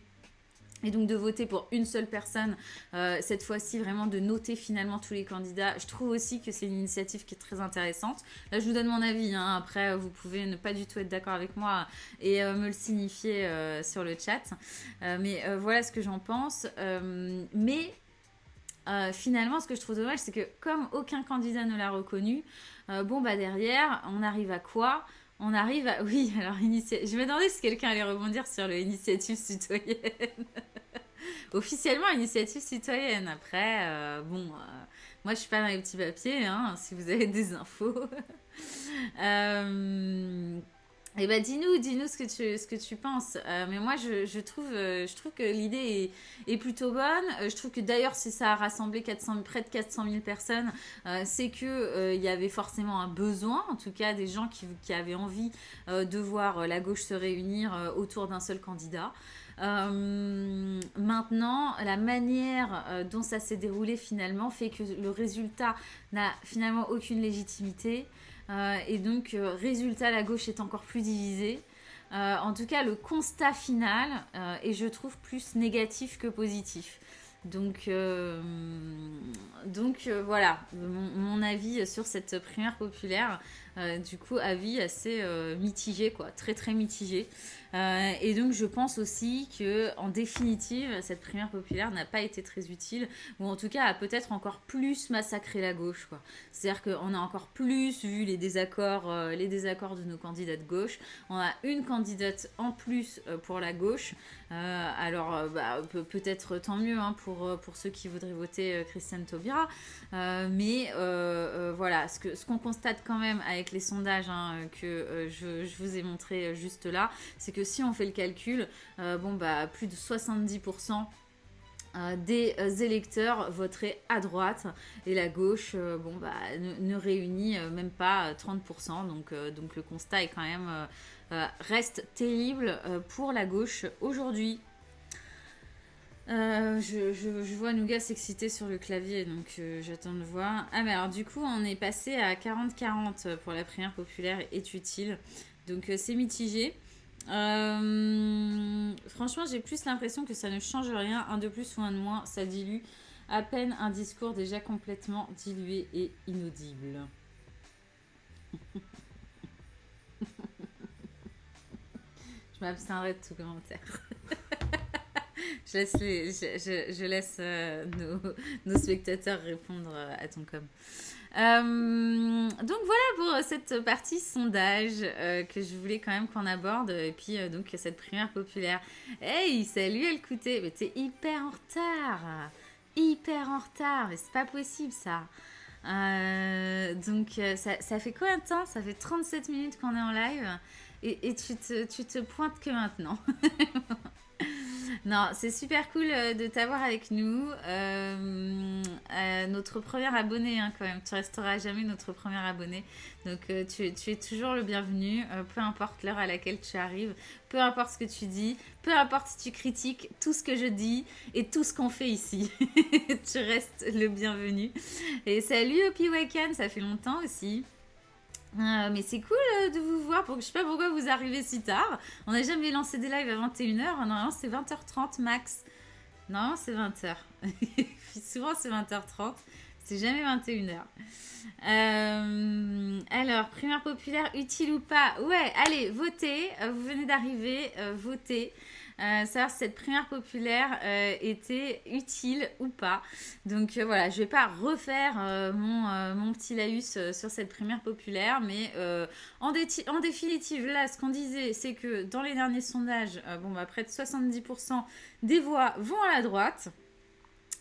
Et donc de voter pour une seule personne, cette fois-ci vraiment de noter finalement tous les candidats. Je trouve aussi que c'est une initiative qui est très intéressante. Là je vous donne mon avis, après vous pouvez ne pas du tout être d'accord avec moi et me le signifier sur le chat. Mais voilà ce que j'en pense. Finalement ce que je trouve dommage c'est que comme aucun candidat ne l'a reconnu, derrière on arrive à quoi ? On arrive à... Oui, alors, je me demandais si quelqu'un allait rebondir sur l'initiative citoyenne. Officiellement, initiative citoyenne. Après, moi, je suis pas dans les petits papiers, si vous avez des infos. Eh ben, dis-nous ce que tu penses. Mais moi, je trouve que l'idée est plutôt bonne. Je trouve que d'ailleurs, si ça a rassemblé près de 400 000 personnes, c'est que il y avait forcément un besoin, en tout cas des gens qui avaient envie de voir la gauche se réunir autour d'un seul candidat. Maintenant, la manière dont ça s'est déroulé finalement fait que le résultat n'a finalement aucune légitimité. Et donc, résultat, la gauche est encore plus divisée. En tout cas, le constat final est, je trouve, plus négatif que positif. Voilà, mon avis sur cette primaire populaire. Du coup, avis assez mitigé, quoi, très très mitigé. Et donc, je pense aussi que, en définitive, cette primaire populaire n'a pas été très utile, ou en tout cas a peut-être encore plus massacré la gauche, quoi. C'est-à-dire qu'on a encore plus vu les désaccords de nos candidats de gauche. On a une candidate en plus pour la gauche. Peut-être tant mieux hein, pour ceux qui voudraient voter Christiane Taubira. Voilà, ce qu'on constate quand même avec les sondages hein, que je vous ai montré juste là, c'est que si on fait le calcul, plus de 70% des électeurs voteraient à droite et la gauche ne réunit même pas 30%. Donc le constat est quand même reste terrible pour la gauche aujourd'hui. Je vois Nougat s'exciter sur le clavier, donc j'attends de voir. Ah, mais alors du coup, on est passé à 40-40 pour la primaire populaire est utile. Donc c'est mitigé. Franchement, j'ai plus l'impression que ça ne change rien. Un de plus ou un de moins, ça dilue à peine un discours déjà complètement dilué et inaudible. Je m'abstiendrai de tout commentaire. Je laisse nos spectateurs répondre à ton com. Donc voilà pour cette partie sondage que je voulais quand même qu'on aborde. Et puis donc cette primaire populaire. Hey, salut Elkouté, mais t'es hyper en retard. Hyper en retard, mais c'est pas possible ça. Ça fait combien de temps? Ça fait 37 minutes qu'on est en live et tu te pointes que maintenant. Non, c'est super cool de t'avoir avec nous. Notre premier abonné, hein, quand même. Tu resteras à jamais notre premier abonné. Donc, tu es toujours le bienvenu. Peu importe l'heure à laquelle tu arrives, peu importe ce que tu dis, peu importe si tu critiques tout ce que je dis et tout ce qu'on fait ici. Tu restes le bienvenu. Et salut Opi Wakan, ça fait longtemps aussi. Mais c'est cool de vous voir. Je sais pas pourquoi vous arrivez si tard. On n'a jamais lancé des lives à 21h. Normalement, c'est 20h30 max. Non, c'est 20h. Souvent, c'est 20h30. C'est jamais 21h. Alors, primaire populaire, utile ou pas? Ouais, allez, votez. Vous venez d'arriver, votez. Savoir si cette primaire populaire était utile ou pas. Donc voilà, je vais pas refaire mon petit laïus sur cette primaire populaire, mais en définitive, là, ce qu'on disait, c'est que dans les derniers sondages, près de 70% des voix vont à la droite.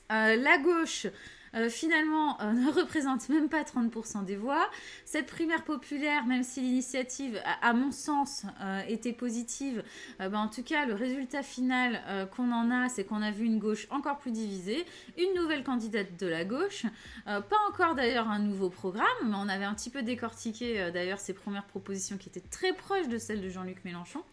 La gauche finalement ne représente même pas 30% des voix. Cette primaire populaire, même si l'initiative, à mon sens, était positive, en tout cas, le résultat final qu'on en a, c'est qu'on a vu une gauche encore plus divisée, une nouvelle candidate de la gauche, pas encore d'ailleurs un nouveau programme, mais on avait un petit peu décortiqué d'ailleurs ses premières propositions qui étaient très proches de celles de Jean-Luc Mélenchon.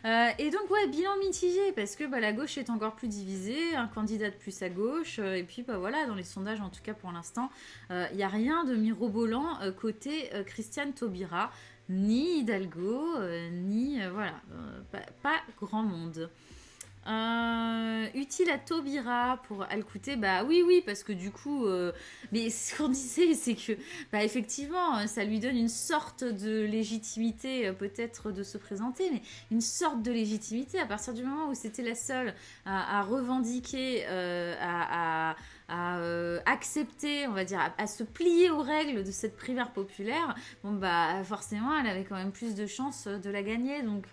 Et donc ouais, bilan mitigé parce que la gauche est encore plus divisée, un candidat de plus à gauche, et puis voilà, dans les sondages en tout cas pour l'instant, il n'y a rien de mirobolant côté Christiane Taubira, ni Hidalgo, ni pas grand monde. Utile à Taubira pour Alcouté, oui, parce que du coup, mais ce qu'on disait, c'est que, effectivement, ça lui donne une sorte de légitimité, peut-être de se présenter, mais une sorte de légitimité à partir du moment où c'était la seule à revendiquer, à accepter, on va dire, à se plier aux règles de cette primaire populaire, forcément, elle avait quand même plus de chances de la gagner, donc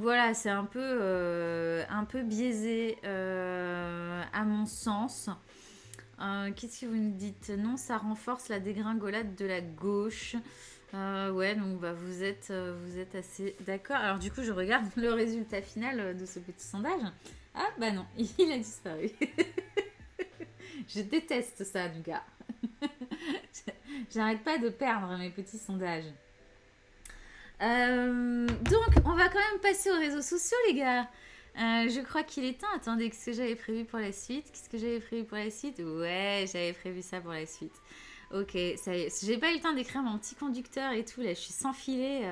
voilà, c'est un peu biaisé à mon sens. Qu'est-ce que vous nous dites? Non, ça renforce la dégringolade de la gauche. Ouais, donc vous êtes assez d'accord. Alors du coup, je regarde le résultat final de ce petit sondage. Ah non, il a disparu. Je déteste ça, du gars. J'arrête pas de perdre mes petits sondages. Donc, on va quand même passer aux réseaux sociaux, les gars. Je crois qu'il est temps. Attendez, qu'est-ce que j'avais prévu pour la suite? Ouais, j'avais prévu ça pour la suite. Ok, ça y est. J'ai pas eu le temps d'écrire mon petit conducteur et tout. Là, je suis sans filet.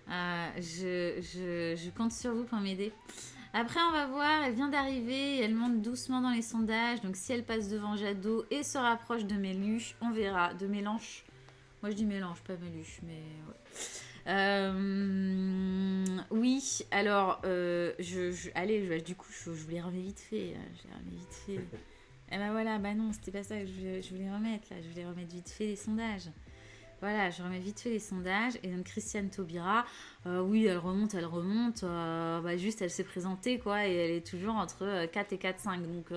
Je compte sur vous pour m'aider. Après, on va voir, elle vient d'arriver, elle monte doucement dans les sondages. Donc, si elle passe devant Jadot et se rapproche de Méluche, on verra. De Mélenche. Moi, je dis Mélange, pas Méluche, mais ouais. Oui, alors, allez, du coup, je voulais remettre vite fait. Je les remets vite fait. Eh ben voilà, bah non, c'était pas ça que je voulais remettre là. Je voulais remettre vite fait les sondages. Voilà, je remets vite fait les sondages. Et donc, Christiane Taubira, oui, elle remonte. Bah, juste, elle s'est présentée, quoi. Et elle est toujours entre 4 et 4,5. Donc,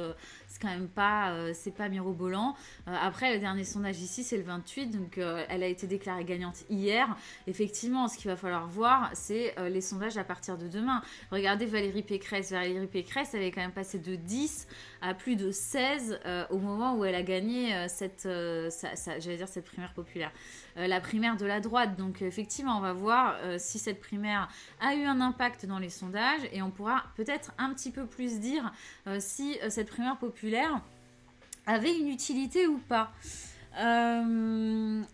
c'est quand même pas, c'est pas mirobolant. Après, le dernier sondage ici, c'est le 28. Donc, elle a été déclarée gagnante hier. Effectivement, ce qu'il va falloir voir, c'est les sondages à partir de demain. Regardez Valérie Pécresse. Valérie Pécresse, elle est quand même passée de 10 à plus de 16 au moment où elle a gagné j'allais dire cette primaire populaire. La primaire de la droite. Donc effectivement, on va voir si cette primaire a eu un impact dans les sondages et on pourra peut-être un petit peu plus dire si cette primaire populaire avait une utilité ou pas. Qu'est-ce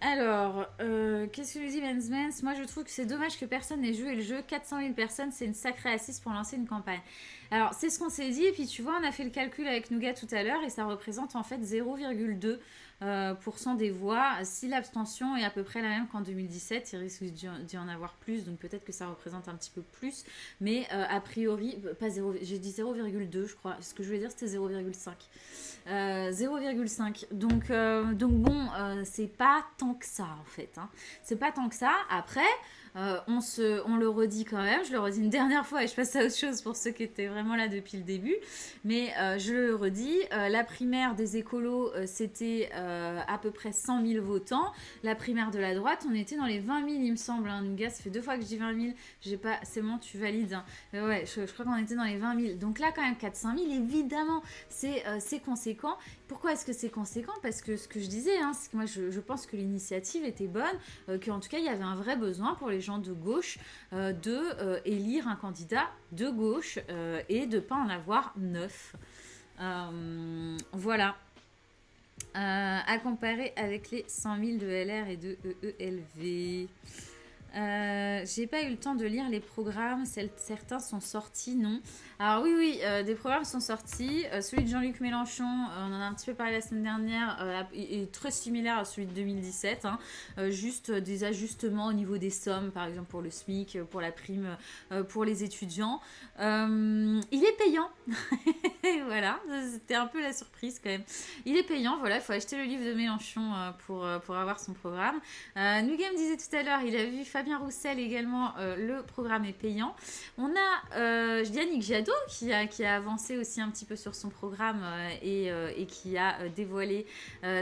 que je dis, Benz? Moi, je trouve que c'est dommage que personne n'ait joué le jeu. 400 000 personnes, c'est une sacrée assise pour lancer une campagne. Alors, c'est ce qu'on s'est dit. Et puis, tu vois, on a fait le calcul avec Nougat tout à l'heure et ça représente en fait 0,2% des voix. Si l'abstention est à peu près la même qu'en 2017, il risque d'y en avoir plus. Donc, peut-être que ça représente un petit peu plus. Mais a priori, pas 0, j'ai dit 0,2, je crois. Ce que je voulais dire, c'était 0,5. 0,5. Donc bon, c'est pas tant que ça en fait. Hein. C'est pas tant que ça. Après, on le redit quand même. Je le redis une dernière fois et je passe à autre chose pour ceux qui étaient vraiment là depuis le début. Mais je le redis. La primaire des écolos, c'était à peu près 100 000 votants. La primaire de la droite, on était dans les 20 000, il me semble. Hein. Nougat, ça fait 2 fois que je dis 20 000. J'ai pas... C'est bon, tu valides. Hein. Mais ouais, je crois qu'on était dans les 20 000. Donc là, quand même, 400 000, évidemment, c'est conséquent. Pourquoi est-ce que c'est conséquent? Parce que ce que je disais, hein, c'est que moi, je pense que l'initiative était bonne, qu'en tout cas, il y avait un vrai besoin pour les gens de gauche élire un candidat de gauche et de ne pas en avoir 9. Voilà. À comparer avec les 100 000 de LR et de EELV. J'ai pas eu le temps de lire les programmes, certains sont sortis, non. Alors oui, des programmes sont sortis. Celui de Jean-Luc Mélenchon, on en a un petit peu parlé la semaine dernière, est très similaire à celui de 2017. Hein. Juste des ajustements au niveau des sommes, par exemple pour le SMIC, pour la prime, pour les étudiants. Il est payant. Voilà, c'était un peu la surprise quand même. Il est payant, voilà, il faut acheter le livre de Mélenchon pour avoir son programme. Nougat me disait tout à l'heure, il a vu Fabien Roussel également, le programme est payant. On a Yannick Jadot qui a avancé aussi un petit peu sur son programme et qui a dévoilé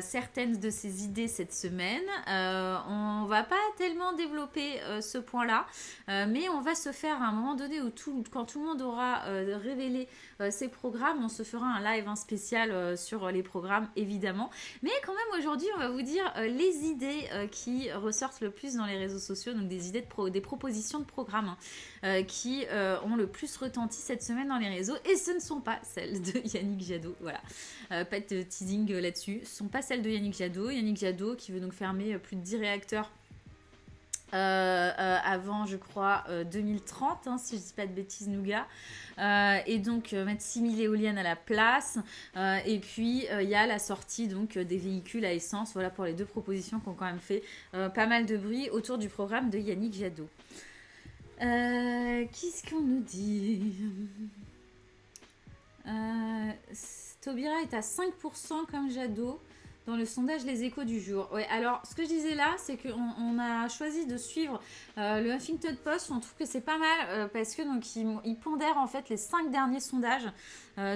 certaines de ses idées cette semaine. On va pas tellement développer ce point-là, mais on va se faire à un moment donné quand tout le monde aura révélé ses programmes, on se fera un live spécial sur les programmes évidemment. Mais quand même aujourd'hui, on va vous dire les idées qui ressortent le plus dans les réseaux sociaux, donc des idées des propositions de programmes qui ont le plus retenti cette semaine dans les réseaux, et ce ne sont pas celles de Yannick Jadot. Voilà, pas de teasing là-dessus. Ce ne sont pas celles de Yannick Jadot. Yannick Jadot qui veut donc fermer plus de 10 réacteurs avant, je crois, 2030, hein, si je dis pas de bêtises, Nougat. Et donc mettre 6000 éoliennes à la place. Et puis il y a la sortie donc des véhicules à essence. Voilà pour les deux propositions qui ont quand même fait pas mal de bruit autour du programme de Yannick Jadot. Qu'est-ce qu'on nous dit? Taubira est à 5% comme Jadot dans le sondage Les Échos du jour. Ouais, alors ce que je disais là, c'est qu'on a choisi de suivre le Huffington Post. On trouve que c'est pas mal parce que donc il pondère en fait les 5 derniers sondages.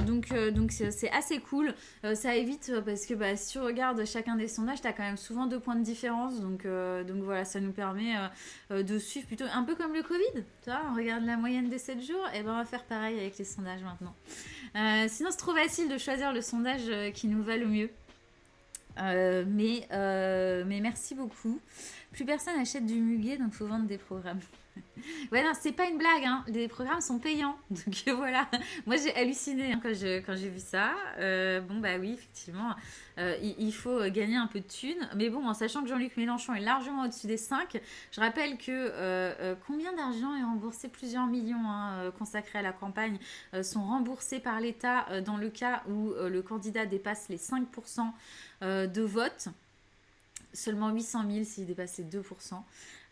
Donc c'est assez cool. Ça évite parce que si tu regardes chacun des sondages, tu as quand même souvent 2 points de différence. Donc voilà, ça nous permet de suivre plutôt un peu comme le Covid. Tu vois, on regarde la moyenne des 7 jours, et ben on va faire pareil avec les sondages maintenant. Sinon, c'est trop facile de choisir le sondage qui nous va le mieux. Mais merci beaucoup. Plus personne achète du muguet, donc faut vendre des programmes. Ouais, non, c'est pas une blague, hein. Les programmes sont payants. Donc voilà. Moi, j'ai halluciné hein, quand j'ai vu ça. Bon, bah oui, effectivement, il faut gagner un peu de thunes. Mais bon, en sachant que Jean-Luc Mélenchon est largement au-dessus des 5, je rappelle que combien d'argent est remboursé? Plusieurs millions hein, consacrés à la campagne sont remboursés par l'État dans le cas où le candidat dépasse les 5% de vote. Seulement 800 000 s'il dépasse les 2%.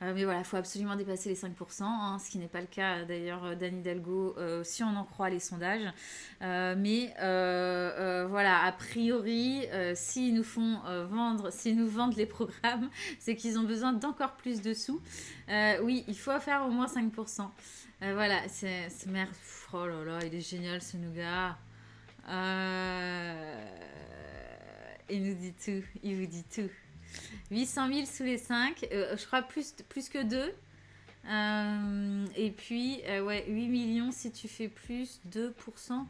Mais voilà, il faut absolument dépasser les 5%, hein, ce qui n'est pas le cas d'ailleurs d'Anne Hidalgo, si on en croit les sondages. Voilà, a priori, s'ils nous font vendre, s'ils nous vendent les programmes, c'est qu'ils ont besoin d'encore plus de sous. Oui, il faut faire au moins 5%. Voilà, c'est merde. Oh là là, il est génial ce nougat. Il nous dit tout, il vous dit tout. 800 000 sous les 5, je crois plus que 2. Et puis, ouais, 8 millions si tu fais plus de 2%.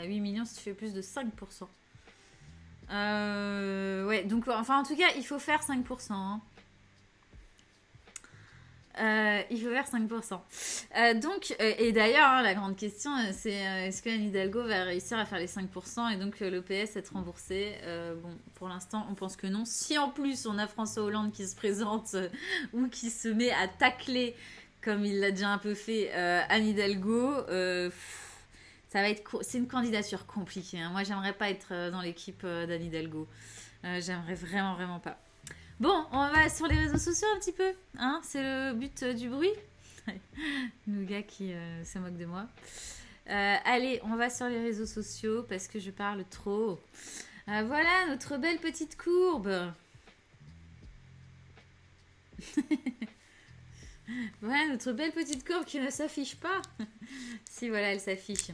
8 millions si tu fais plus de 5%. Ouais, donc, enfin, en tout cas, il faut faire 5%. Hein. Il faut faire 5%. Et d'ailleurs, hein, la grande question, c'est est-ce que Anne Hidalgo va réussir à faire les 5% et donc l'EPS être remboursé Bon, pour l'instant, on pense que non. Si en plus on a François Hollande qui se présente ou qui se met à tacler, comme il l'a déjà un peu fait, Anne Hidalgo, ça va être c'est une candidature compliquée. Hein. Moi, j'aimerais pas être dans l'équipe d'Anne Hidalgo. J'aimerais vraiment, vraiment pas. Bon, on va sur les réseaux sociaux un petit peu. Hein, c'est le but du bruit. Le gars qui se moque de moi. Allez, on va sur les réseaux sociaux parce que je parle trop. Voilà notre belle petite courbe. Voilà notre belle petite courbe qui ne s'affiche pas. Si, voilà, elle s'affiche.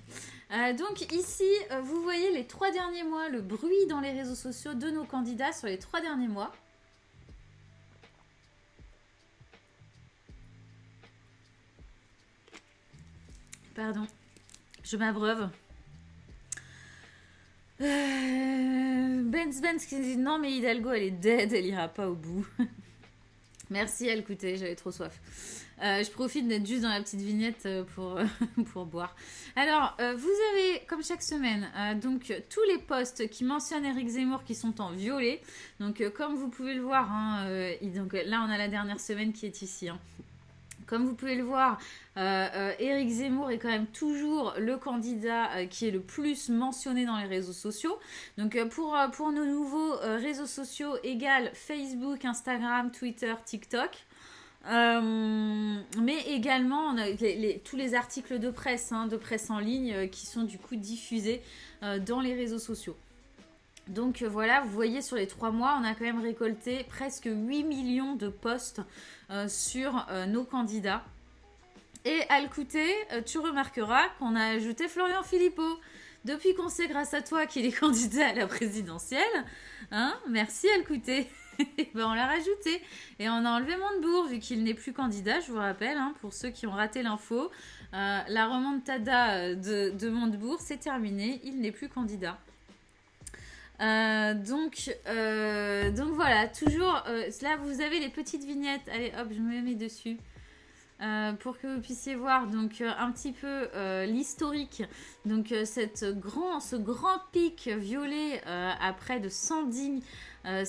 Donc ici, vous voyez les 3 derniers mois, le bruit dans les réseaux sociaux de nos candidats sur les 3 derniers mois. Pardon, je m'abreuve. Benz qui dit non mais Hidalgo elle est dead, elle ira pas au bout. Merci à l'écouter, j'avais trop soif. Je profite d'être juste dans la petite vignette pour boire. Alors, vous avez, comme chaque semaine, donc tous les posts qui mentionnent Éric Zemmour qui sont en violet. Donc, comme vous pouvez le voir, hein, donc, là on a la dernière semaine qui est ici. Hein. Comme vous pouvez le voir, Éric Zemmour est quand même toujours le candidat qui est le plus mentionné dans les réseaux sociaux. Donc pour nos nouveaux réseaux sociaux, égale Facebook, Instagram, Twitter, TikTok. Mais également on a tous les articles de presse en ligne qui sont du coup diffusés dans les réseaux sociaux. Donc voilà, vous voyez sur les 3 mois, on a quand même récolté presque 8 millions de posts sur nos candidats. Et à l'écouter, tu remarqueras qu'on a ajouté Florian Philippot. Depuis qu'on sait grâce à toi qu'il est candidat à la présidentielle, hein, merci à l'écouter. Ben, on l'a rajouté. Et on a enlevé Montebourg vu qu'il n'est plus candidat, je vous rappelle, hein, pour ceux qui ont raté l'info. La remontada de Montebourg, c'est terminé, il n'est plus candidat. Donc voilà, toujours là vous avez les petites vignettes. Allez hop, je me mets dessus pour que vous puissiez voir donc un petit peu l'historique. Donc ce grand pic violet à près de 110 000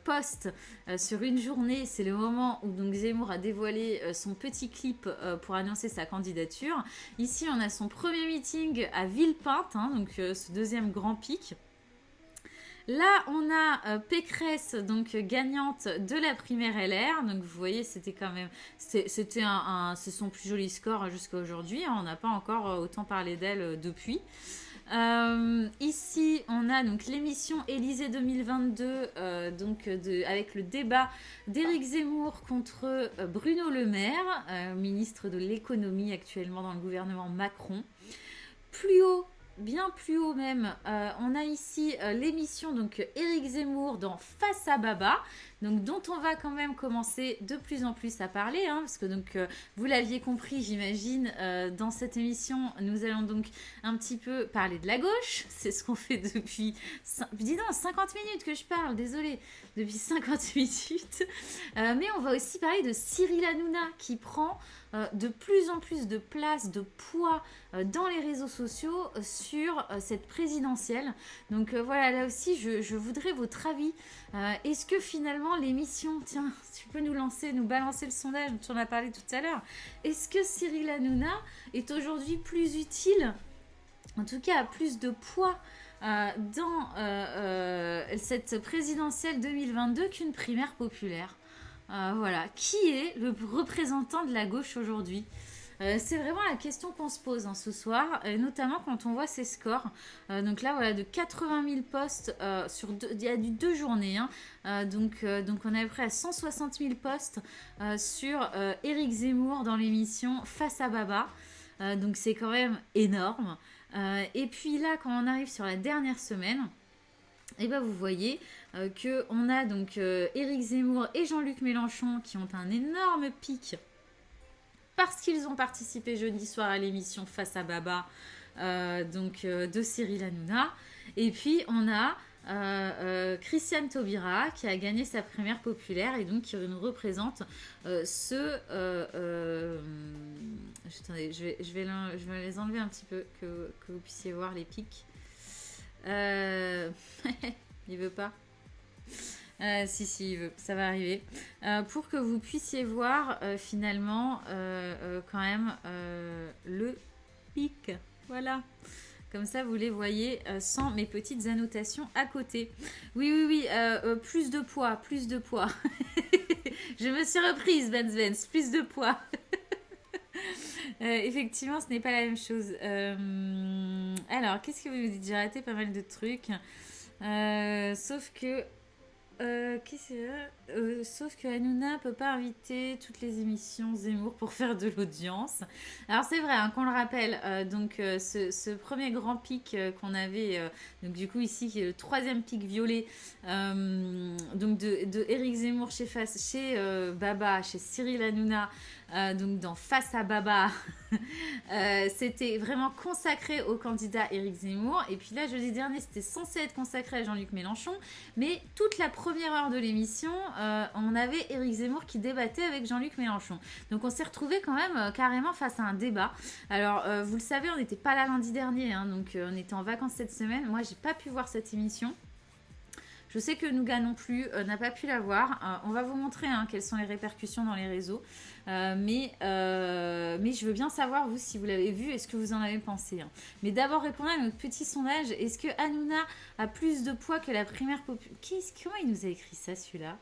posts sur une journée. C'est le moment où donc Zemmour a dévoilé son petit clip pour annoncer sa candidature. Ici, on a son premier meeting à Villepinte, hein, donc ce deuxième grand pic. Là, on a Pécresse, donc gagnante de la primaire LR. Donc vous voyez, c'était quand même, c'est son plus joli score jusqu'à aujourd'hui. On n'a pas encore autant parlé d'elle depuis. Ici, on a donc l'émission Élysée 2022, avec le débat d'Éric Zemmour contre Bruno Le Maire, ministre de l'économie actuellement dans le gouvernement Macron. Plus haut, bien plus haut même, on a ici l'émission donc Éric Zemmour dans Face à Baba, donc dont on va quand même commencer de plus en plus à parler, hein, parce que donc vous l'aviez compris, j'imagine, dans cette émission, nous allons donc un petit peu parler de la gauche. C'est ce qu'on fait depuis, dis donc, 50 minutes que je parle, désolé, depuis 50 minutes. Mais on va aussi parler de Cyril Hanouna qui prend de plus en plus de place, de poids dans les réseaux sociaux sur cette présidentielle. Donc voilà, là aussi, je voudrais votre avis. Est-ce que finalement l'émission, tiens, tu peux nous balancer le sondage dont on a parlé tout à l'heure, est-ce que Cyril Hanouna est aujourd'hui plus utile, en tout cas a plus de poids dans cette présidentielle 2022 qu'une primaire populaire? Voilà, qui est le représentant de la gauche aujourd'hui? C'est vraiment la question qu'on se pose ce soir, notamment quand on voit ces scores. Donc là, voilà, de 80 000 postes il y a du 2 journées. Hein. Donc on est à peu près à 160 000 postes sur Éric Zemmour dans l'émission Face à Baba. Donc c'est quand même énorme. Et puis là, quand on arrive sur la dernière semaine, et ben vous voyez qu'on a donc Éric Zemmour et Jean-Luc Mélenchon qui ont un énorme pic parce qu'ils ont participé jeudi soir à l'émission Face à Baba de Cyril Hanouna. Et puis on a Christiane Taubira qui a gagné sa primaire populaire et donc qui nous représente attendez, je vais les enlever un petit peu que vous puissiez voir les pics. Il veut pas. Si, il veut. Ça va arriver. Pour que vous puissiez voir finalement quand même le pic. Voilà. Comme ça, vous les voyez sans mes petites annotations à côté. Oui. Plus de poids. Je me suis reprise, Benz. Plus de poids. Effectivement, ce n'est pas la même chose. Alors, qu'est-ce que vous me dites? J'ai raté pas mal de trucs. Sauf que sauf que Hanouna peut pas inviter toutes les émissions Zemmour pour faire de l'audience. Alors c'est vrai, hein, qu'on le rappelle, ce premier grand pic qu'on avait, donc du coup ici qui est le troisième pic violet, donc de Éric Zemmour chez Baba, chez Cyril Hanouna, donc dans Face à Baba, c'était vraiment consacré au candidat Éric Zemmour. Et puis là, jeudi dernier, c'était censé être consacré à Jean-Luc Mélenchon, mais toute la première heure de l'émission, on avait Éric Zemmour qui débattait avec Jean-Luc Mélenchon. Donc on s'est retrouvé quand même carrément face à un débat. Alors vous le savez, on n'était pas là lundi dernier, hein, donc on était en vacances cette semaine. Moi, j'ai pas pu voir cette émission. Je sais que Nougat non plus n'a pas pu la voir. On va vous montrer quelles sont les répercussions dans les réseaux. Mais je veux bien savoir, vous, si vous l'avez vu et ce que vous en avez pensé. Hein. Mais d'abord, répondez à notre petit sondage. Est-ce que Hanouna a plus de poids que la primaire populaire? Comment il nous a écrit ça, celui-là?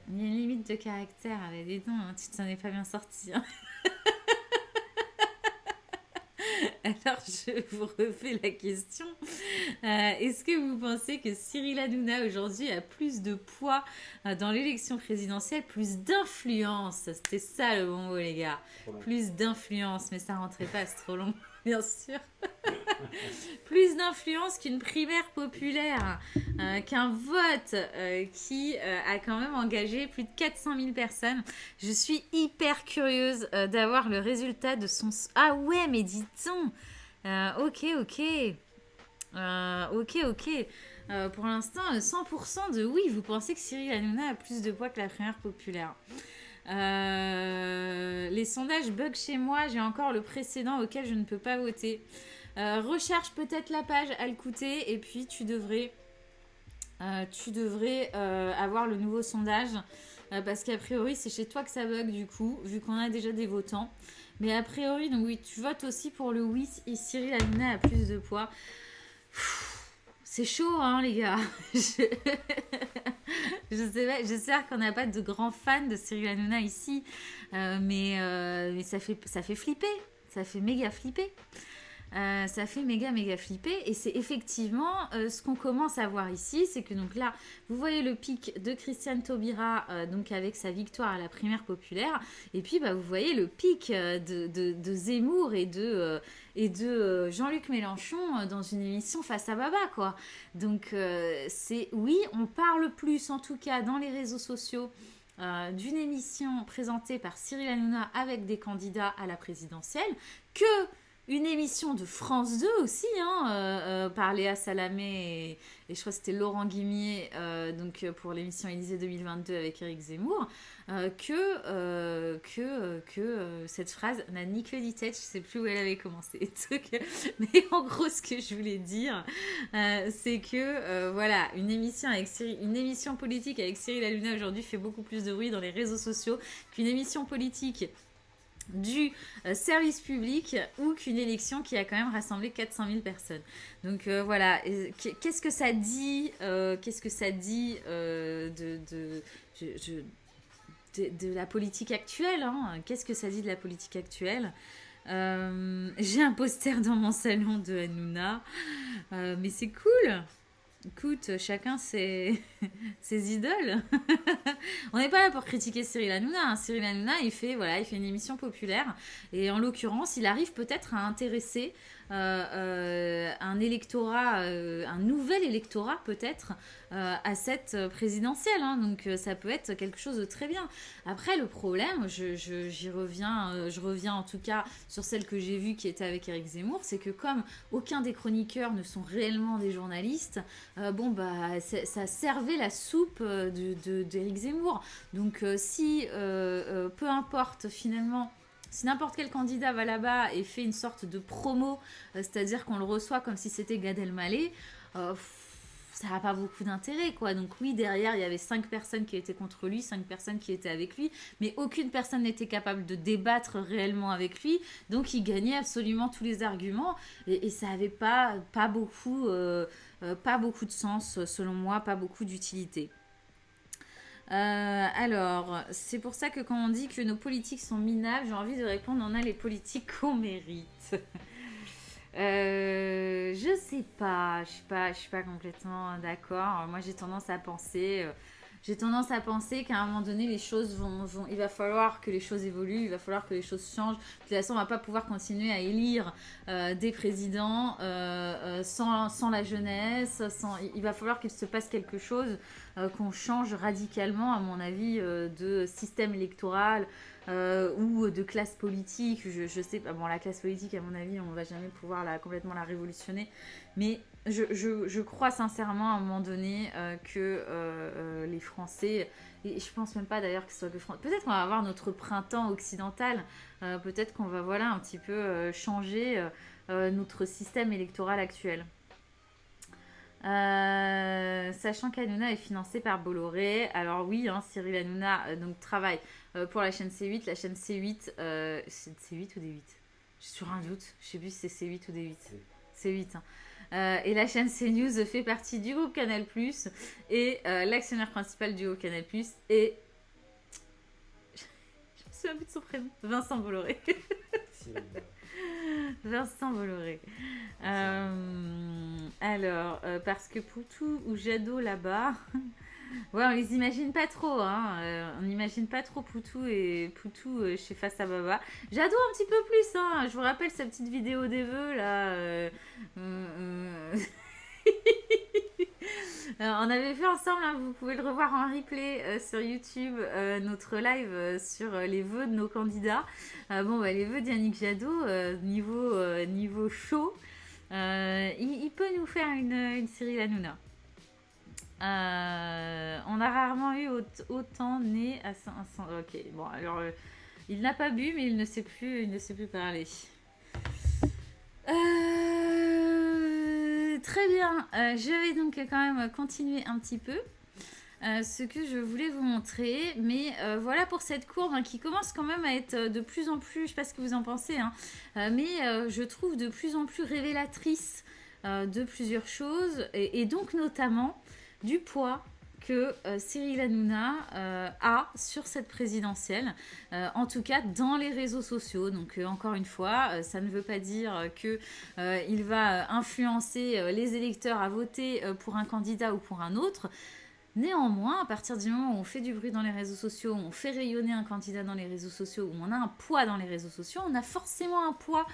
Il y a une limite de caractère. Allez, dis donc, hein, tu t'en es pas bien sorti. Hein. Alors, je vous refais la question. Est-ce que vous pensez que Cyril Hanouna aujourd'hui a plus de poids dans l'élection présidentielle, plus d'influence? C'était ça le bon mot, les gars. Plus d'influence, mais ça rentrait pas, c'est trop long, bien sûr. Plus d'influence qu'une primaire populaire, qu'un vote qui a quand même engagé plus de 400 000 personnes. Je suis hyper curieuse d'avoir le résultat de son... Ah ouais, mais dis-donc. Ok. Pour l'instant, 100% de oui, vous pensez que Cyril Hanouna a plus de poids que la primaire populaire. Les sondages bug chez moi, j'ai encore le précédent auquel je ne peux pas voter. Recherche peut-être la page à l'écouter et puis tu devrais avoir le nouveau sondage parce qu'a priori c'est chez toi que ça bug du coup, vu qu'on a déjà des votants. Mais a priori, donc oui, tu votes aussi pour le oui et Cyril Hanouna a plus de poids. C'est chaud, hein, les gars. Je sais pas, j'espère qu'on n'a pas de grands fans de Cyril Hanouna ici, mais ça fait flipper. Ça fait méga flipper. Ça fait méga flipper et c'est effectivement ce qu'on commence à voir ici, c'est que donc là vous voyez le pic de Christiane Taubira donc avec sa victoire à la primaire populaire et puis vous voyez le pic de Zemmour et de Jean-Luc Mélenchon dans une émission Face à Baba quoi. Donc c'est oui on parle plus en tout cas dans les réseaux sociaux d'une émission présentée par Cyril Hanouna avec des candidats à la présidentielle que une émission de France 2 aussi, par Léa Salamé et je crois que c'était Laurent Guimier pour l'émission Élysée 2022 avec Éric Zemmour, cette phrase n'a ni queue ni tête, je sais plus où elle avait commencé. Mais en gros, ce que je voulais dire, c'est que voilà, une émission politique avec Cyril Hanouna aujourd'hui fait beaucoup plus de bruit dans les réseaux sociaux qu'une émission politique du service public ou qu'une élection qui a quand même rassemblé 400 000 personnes. Donc voilà, qu'est-ce que ça dit de la politique actuelle Qu'est-ce que ça dit de la politique actuelle J'ai un poster dans mon salon de Hanouna, mais c'est cool. Écoute, chacun ses idoles. On n'est pas là pour critiquer Cyril Hanouna. Cyril Hanouna, il fait une émission populaire. Et en l'occurrence, il arrive peut-être à intéresser un électorat, un nouvel électorat peut-être, à cette présidentielle. Donc ça peut être quelque chose de très bien. Après, le problème, je reviens en tout cas sur celle que j'ai vue qui était avec Éric Zemmour, c'est que comme aucun des chroniqueurs ne sont réellement des journalistes, ça servait la soupe d'Éric Zemmour. Donc si peu importe finalement, si n'importe quel candidat va là-bas et fait une sorte de promo, c'est-à-dire qu'on le reçoit comme si c'était Gad Elmaleh, ça n'a pas beaucoup d'intérêt, quoi. Donc oui, derrière, il y avait 5 personnes qui étaient contre lui, 5 personnes qui étaient avec lui, mais aucune personne n'était capable de débattre réellement avec lui, donc il gagnait absolument tous les arguments, et ça n'avait pas beaucoup de sens, selon moi, pas beaucoup d'utilité. Alors, c'est pour ça que quand on dit que nos politiques sont minables, j'ai envie de répondre, on a les politiques qu'on mérite. Je sais pas, je suis pas complètement d'accord. Moi, j'ai tendance à penser qu'à un moment donné, les choses il va falloir que les choses évoluent, il va falloir que les choses changent. De toute façon, on va pas pouvoir continuer à élire des présidents sans la jeunesse. Il va falloir qu'il se passe quelque chose, qu'on change radicalement, à mon avis, de système électoral. Ou de classe politique, je sais pas, bon la classe politique à mon avis on va jamais pouvoir complètement la révolutionner, mais je crois sincèrement à un moment donné que les Français, et je pense même pas d'ailleurs que ce soit que France, peut-être qu'on va avoir notre printemps occidental, peut-être qu'on va un petit peu changer notre système électoral actuel. Sachant qu'Hanouna est financé par Bolloré, alors oui, Cyril Hanouna donc travaille pour la chaîne C8. La chaîne C8, c'est C8 ou D8 ? J'ai sur un doute, je sais plus si c'est C8 ou D8. C8. Et la chaîne CNews fait partie du groupe Canal+, et l'actionnaire principal du groupe Canal+, est... Je me souviens plus de son prénom. Vincent Bolloré. Vincent Bolloré. Alors, parce que Poutou ou Jadot là-bas, ouais, on les imagine pas trop, on n'imagine pas trop Poutou chez Face à Baba. Jadot un petit peu plus, je vous rappelle sa petite vidéo des vœux là. On avait fait ensemble, vous pouvez le revoir en replay sur YouTube, notre live sur les vœux de nos candidats. Les vœux d'Yannick Jadot, niveau chaud, il peut nous faire une Cyril Hanouna. On a rarement eu autant né à 500. Ok, bon, alors il n'a pas bu, mais il ne sait plus parler. Très bien, je vais donc quand même continuer un petit peu ce que je voulais vous montrer, mais voilà pour cette courbe qui commence quand même à être de plus en plus, je ne sais pas ce que vous en pensez, mais je trouve de plus en plus révélatrice de plusieurs choses, et donc notamment du poids que Cyril Hanouna a sur cette présidentielle, en tout cas dans les réseaux sociaux. Donc encore une fois, ça ne veut pas dire que il va influencer les électeurs à voter pour un candidat ou pour un autre. Néanmoins, à partir du moment où on fait du bruit dans les réseaux sociaux, où on fait rayonner un candidat dans les réseaux sociaux, où on a un poids dans les réseaux sociaux, on a forcément un poids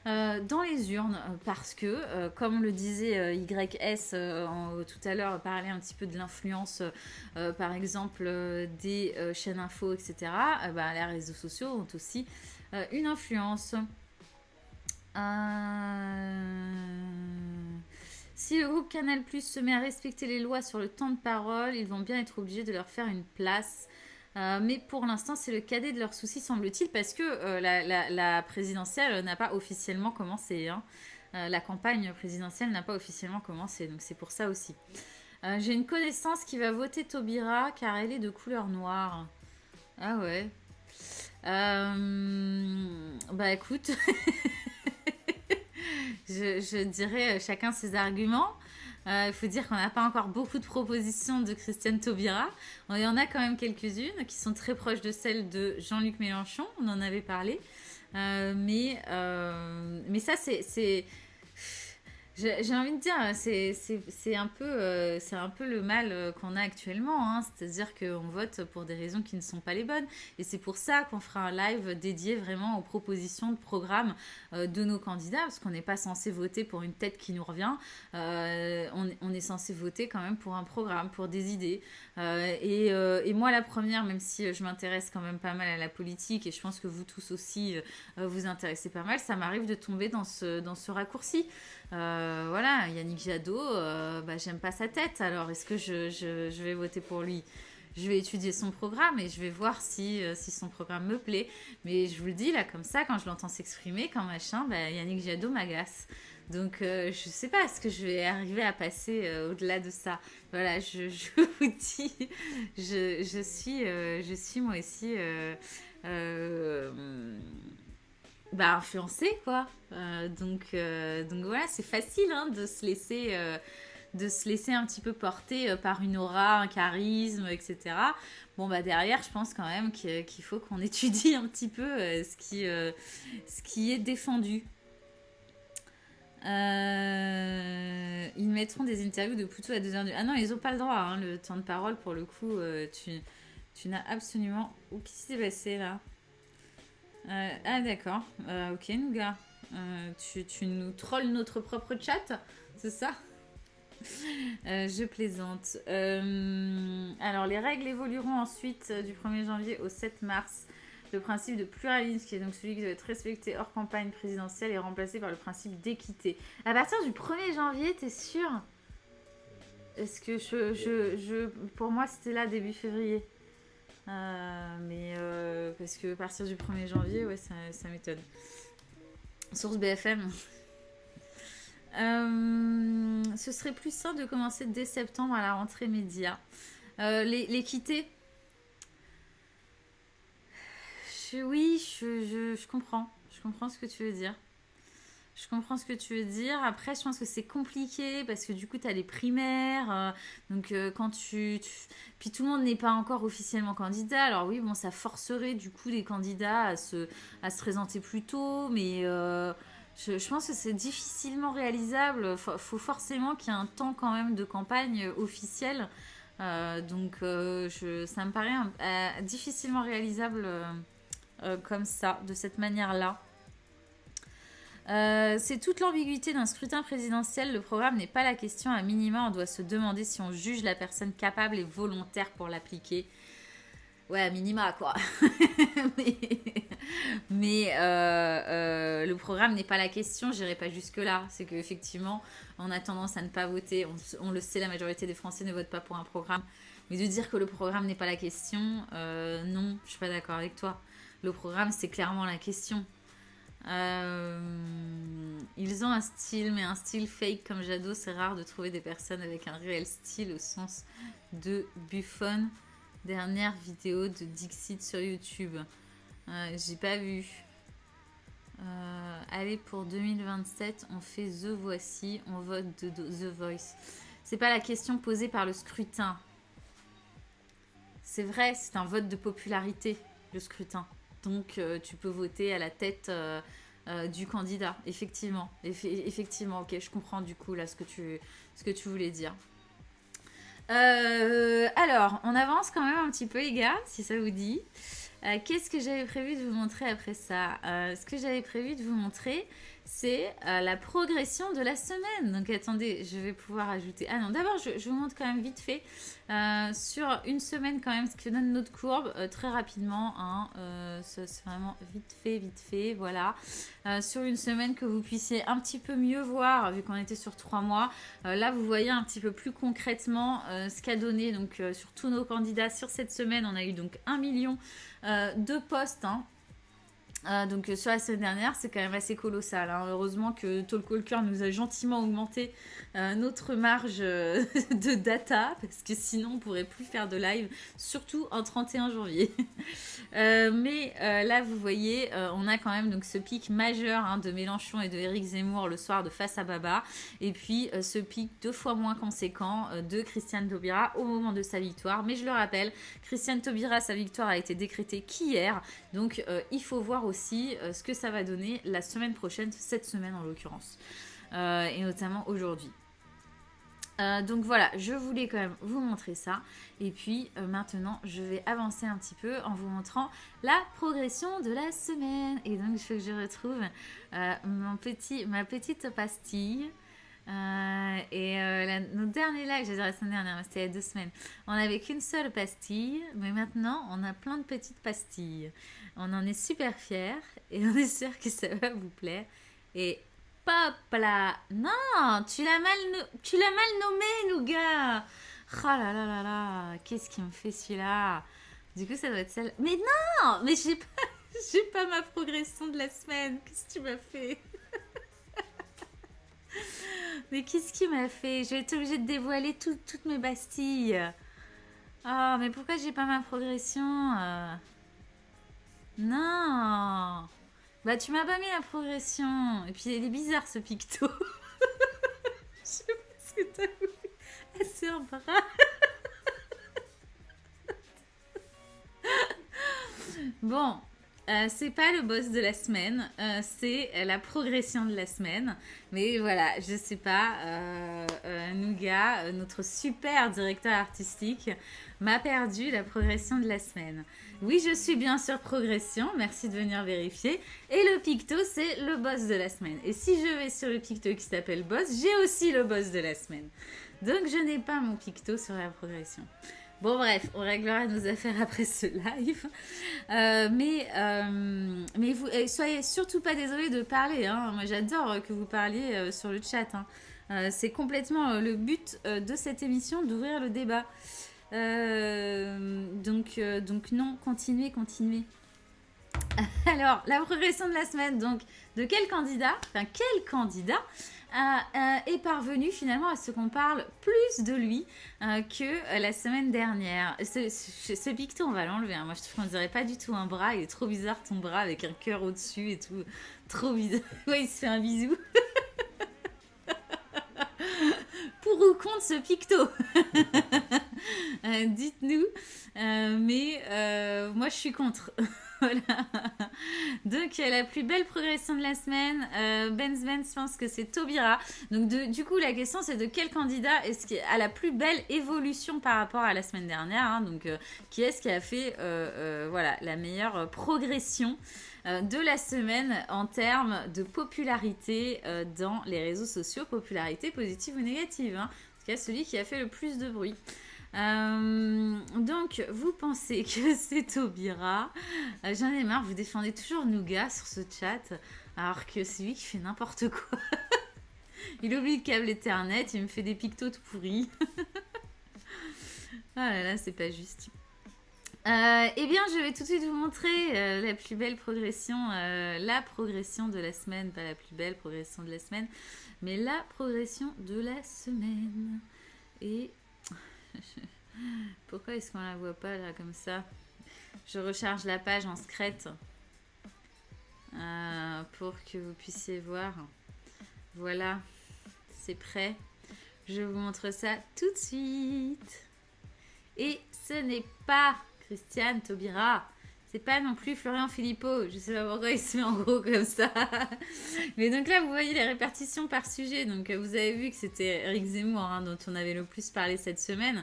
dans les urnes parce que, comme le disait YS tout à l'heure, parlait un petit peu de l'influence, par exemple, des chaînes info, etc. Les réseaux sociaux ont aussi une influence. Si le groupe Canal+ se met à respecter les lois sur le temps de parole, ils vont bien être obligés de leur faire une place. Mais pour l'instant, c'est le cadet de leurs soucis, semble-t-il, parce que la présidentielle n'a pas officiellement commencé. Hein. La campagne présidentielle n'a pas officiellement commencé, donc c'est pour ça aussi. J'ai une connaissance qui va voter Taubira car elle est de couleur noire. Ah ouais. Bah écoute, je dirais chacun ses arguments. Il faut dire qu'on n'a pas encore beaucoup de propositions de Christiane Taubira. Il y en a quand même quelques-unes qui sont très proches de celles de Jean-Luc Mélenchon. On en avait parlé. Mais ça, c'est j'ai envie de dire, c'est un peu le mal qu'on a actuellement. Hein. C'est-à-dire qu'on vote pour des raisons qui ne sont pas les bonnes. Et c'est pour ça qu'on fera un live dédié vraiment aux propositions de programme de nos candidats. Parce qu'on n'est pas censé voter pour une tête qui nous revient. On est censé voter quand même pour un programme, pour des idées. Et moi, la première, même si je m'intéresse quand même pas mal à la politique, et je pense que vous tous aussi vous intéressez pas mal, ça m'arrive de tomber dans ce raccourci. Voilà, Yannick Jadot, j'aime pas sa tête, alors est-ce que je vais voter pour lui? Je vais étudier son programme et je vais voir si son programme me plaît. Mais je vous le dis, là, comme ça, quand je l'entends s'exprimer, quand machin, Yannick Jadot m'agace. Donc, je sais pas, est-ce que je vais arriver à passer au-delà de ça? Voilà, je vous dis, je suis moi aussi influencée, quoi. Donc voilà, c'est facile hein, de se laisser un petit peu porter par une aura, un charisme, etc. Bon, derrière, je pense quand même qu'il faut qu'on étudie un petit peu ce qui est défendu. Ils mettront des interviews de Poutou à 2h du... Ah non, ils n'ont pas le droit, hein, le temps de parole, pour le coup, tu n'as absolument... Qu'est-ce qui s'est passé, là? Ah d'accord, ok Nougat, tu nous trolls notre propre chat, c'est ça? Je plaisante. Alors les règles évolueront ensuite du 1er janvier au 7 mars. Le principe de pluralisme, qui est donc celui qui doit être respecté hors campagne présidentielle, est remplacé par le principe d'équité. À partir du 1er janvier, t'es sûr? Est-ce que pour moi c'était là début février? Parce que à partir du 1er janvier, ouais, ça m'étonne. Source BFM. Ce serait plus simple de commencer dès septembre à la rentrée média. L'équité. Oui, je comprends. Je comprends ce que tu veux dire. Je comprends ce que tu veux dire. Après, je pense que c'est compliqué parce que du coup, tu as les primaires. Quand puis tout le monde n'est pas encore officiellement candidat. Alors oui, bon, ça forcerait du coup les candidats à se présenter plus tôt. Mais je pense que c'est difficilement réalisable. Faut forcément qu'il y ait un temps quand même de campagne officielle. Ça me paraît difficilement réalisable comme ça, de cette manière-là. C'est toute l'ambiguïté d'un scrutin présidentiel. Le programme n'est pas la question. À minima, on doit se demander si on juge la personne capable et volontaire pour l'appliquer. Ouais, à minima, quoi. mais le programme n'est pas la question. J'irai pas jusque-là. C'est qu'effectivement, on a tendance à ne pas voter. On le sait, la majorité des Français ne votent pas pour un programme. Mais de dire que le programme n'est pas la question, non, je suis pas d'accord avec toi. Le programme, c'est clairement la question. Ils ont un style, mais un style fake comme Jadot. C'est rare de trouver des personnes avec un réel style au sens de Buffon. Dernière vidéo de Dixit sur YouTube. J'ai pas vu. Allez, pour 2027, on fait The Voici, on vote de The Voice. C'est pas la question posée par le scrutin. c'est vrai, c'est un vote de popularité, le scrutin. Donc, tu peux voter à la tête du candidat, effectivement. Effectivement, ok, je comprends du coup là ce que tu voulais dire. Alors, on avance quand même un petit peu, les gars, si ça vous dit. Qu'est-ce que j'avais prévu de vous montrer après ça? Ce que j'avais prévu de vous montrer, c'est la progression de la semaine. Donc attendez, je vais pouvoir ajouter... Ah non, d'abord, je vous montre quand même vite fait sur une semaine quand même ce que donne notre courbe très rapidement. Hein, c'est vraiment vite fait, voilà. Sur une semaine que vous puissiez un petit peu mieux voir, vu qu'on était sur 3 mois. Là, vous voyez un petit peu plus concrètement ce qu'a donné donc, sur tous nos candidats sur cette semaine. On a eu donc 1 million de postes, hein. Donc sur la semaine dernière, c'est quand même assez colossal. Hein. Heureusement que Talk Walker nous a gentiment augmenté notre marge de data, parce que sinon on pourrait plus faire de live, surtout en 31 janvier. Mais là, vous voyez, on a quand même donc ce pic majeur hein, de Mélenchon et de Éric Zemmour le soir de Face à Baba, et puis ce pic 2 fois moins conséquent de Christiane Taubira au moment de sa victoire. Mais je le rappelle, Christiane Taubira, sa victoire a été décrétée qu'hier, donc il faut voir aussi ce que ça va donner la semaine prochaine, cette semaine en l'occurrence, et notamment aujourd'hui. Donc voilà, je voulais quand même vous montrer ça. Et puis maintenant, je vais avancer un petit peu en vous montrant la progression de la semaine. Et donc, il faut que je retrouve ma petite pastille. Nos derniers lives, j'allais dire la semaine dernière, mais c'était il y a 2 semaines, on n'avait qu'une seule pastille, mais maintenant on a plein de petites pastilles. On en est super fiers et on est sûr que ça va vous plaire. Et pop là, non, tu l'as mal nommé, Nougat. Oh là là là là, qu'est-ce qui me fait celui-là? Du coup, ça doit être celle. Mais non, mais j'ai pas ma progression de la semaine. Qu'est-ce que tu m'as fait? Mais qu'est-ce qui m'a fait? Je vais être obligée de dévoiler toutes mes pastilles. Oh, mais pourquoi j'ai pas ma progression? Non. Bah, tu m'as pas mis la progression. Et puis, il est bizarre ce picto. Je sais pas ce que t'as voulu. Ah, c'est un bras. Bon, c'est pas le boss de la semaine, c'est la progression de la semaine. Mais voilà, je sais pas, Nougat, notre super directeur artistique, m'a perdu la progression de la semaine. Oui, je suis bien sur progression, merci de venir vérifier. Et le picto, c'est le boss de la semaine. Et si je vais sur le picto qui s'appelle boss, j'ai aussi le boss de la semaine. Donc je n'ai pas mon picto sur la progression. Bon bref, on réglera nos affaires après ce live. Mais vous soyez surtout pas désolés de parler. Hein. Moi j'adore que vous parliez sur le chat. Hein. C'est complètement le but de cette émission, d'ouvrir le débat. Donc non, continuez. Alors, la progression de la semaine, donc, de quel candidat est parvenu finalement à ce qu'on parle plus de lui que la semaine dernière. Ce picto, on va l'enlever. Hein. Moi, je trouve qu'on dirait pas du tout un bras. Il est trop bizarre ton bras avec un cœur au-dessus et tout. Trop bizarre. Ouais, il se fait un bisou. Pour ou contre ce picto? Dites-nous. Moi, je suis contre. Voilà. Donc, la plus belle progression de la semaine, Benz pense que c'est Taubira. Donc, du coup, la question, c'est de quel candidat est-ce qui a la plus belle évolution par rapport à la semaine dernière, hein, donc, qui est-ce qui a fait voilà, la meilleure progression de la semaine en termes de popularité dans les réseaux sociaux, popularité positive ou négative, hein. En tout cas, celui qui a fait le plus de bruit. Donc, vous pensez que c'est Taubira. J'en ai marre, vous défendez toujours Nougat sur ce chat, alors que c'est lui qui fait n'importe quoi. Il oublie le câble Ethernet, il me fait des pictos tout pourris. Ah là là, c'est pas juste. Eh bien, je vais tout de suite vous montrer la plus belle progression, la progression de la semaine, pas la plus belle progression de la semaine, mais la progression de la semaine. Et pourquoi est-ce qu'on la voit pas là comme ça? Je recharge la page en secret pour que vous puissiez voir. Voilà, c'est prêt. Je vous montre ça tout de suite. Et ce n'est pas Christiane Taubira. C'est pas non plus Florian Philippot. Je sais pas pourquoi il se met en gros comme ça. Mais donc là, vous voyez les répartitions par sujet. Donc vous avez vu que c'était Éric Zemmour hein, dont on avait le plus parlé cette semaine.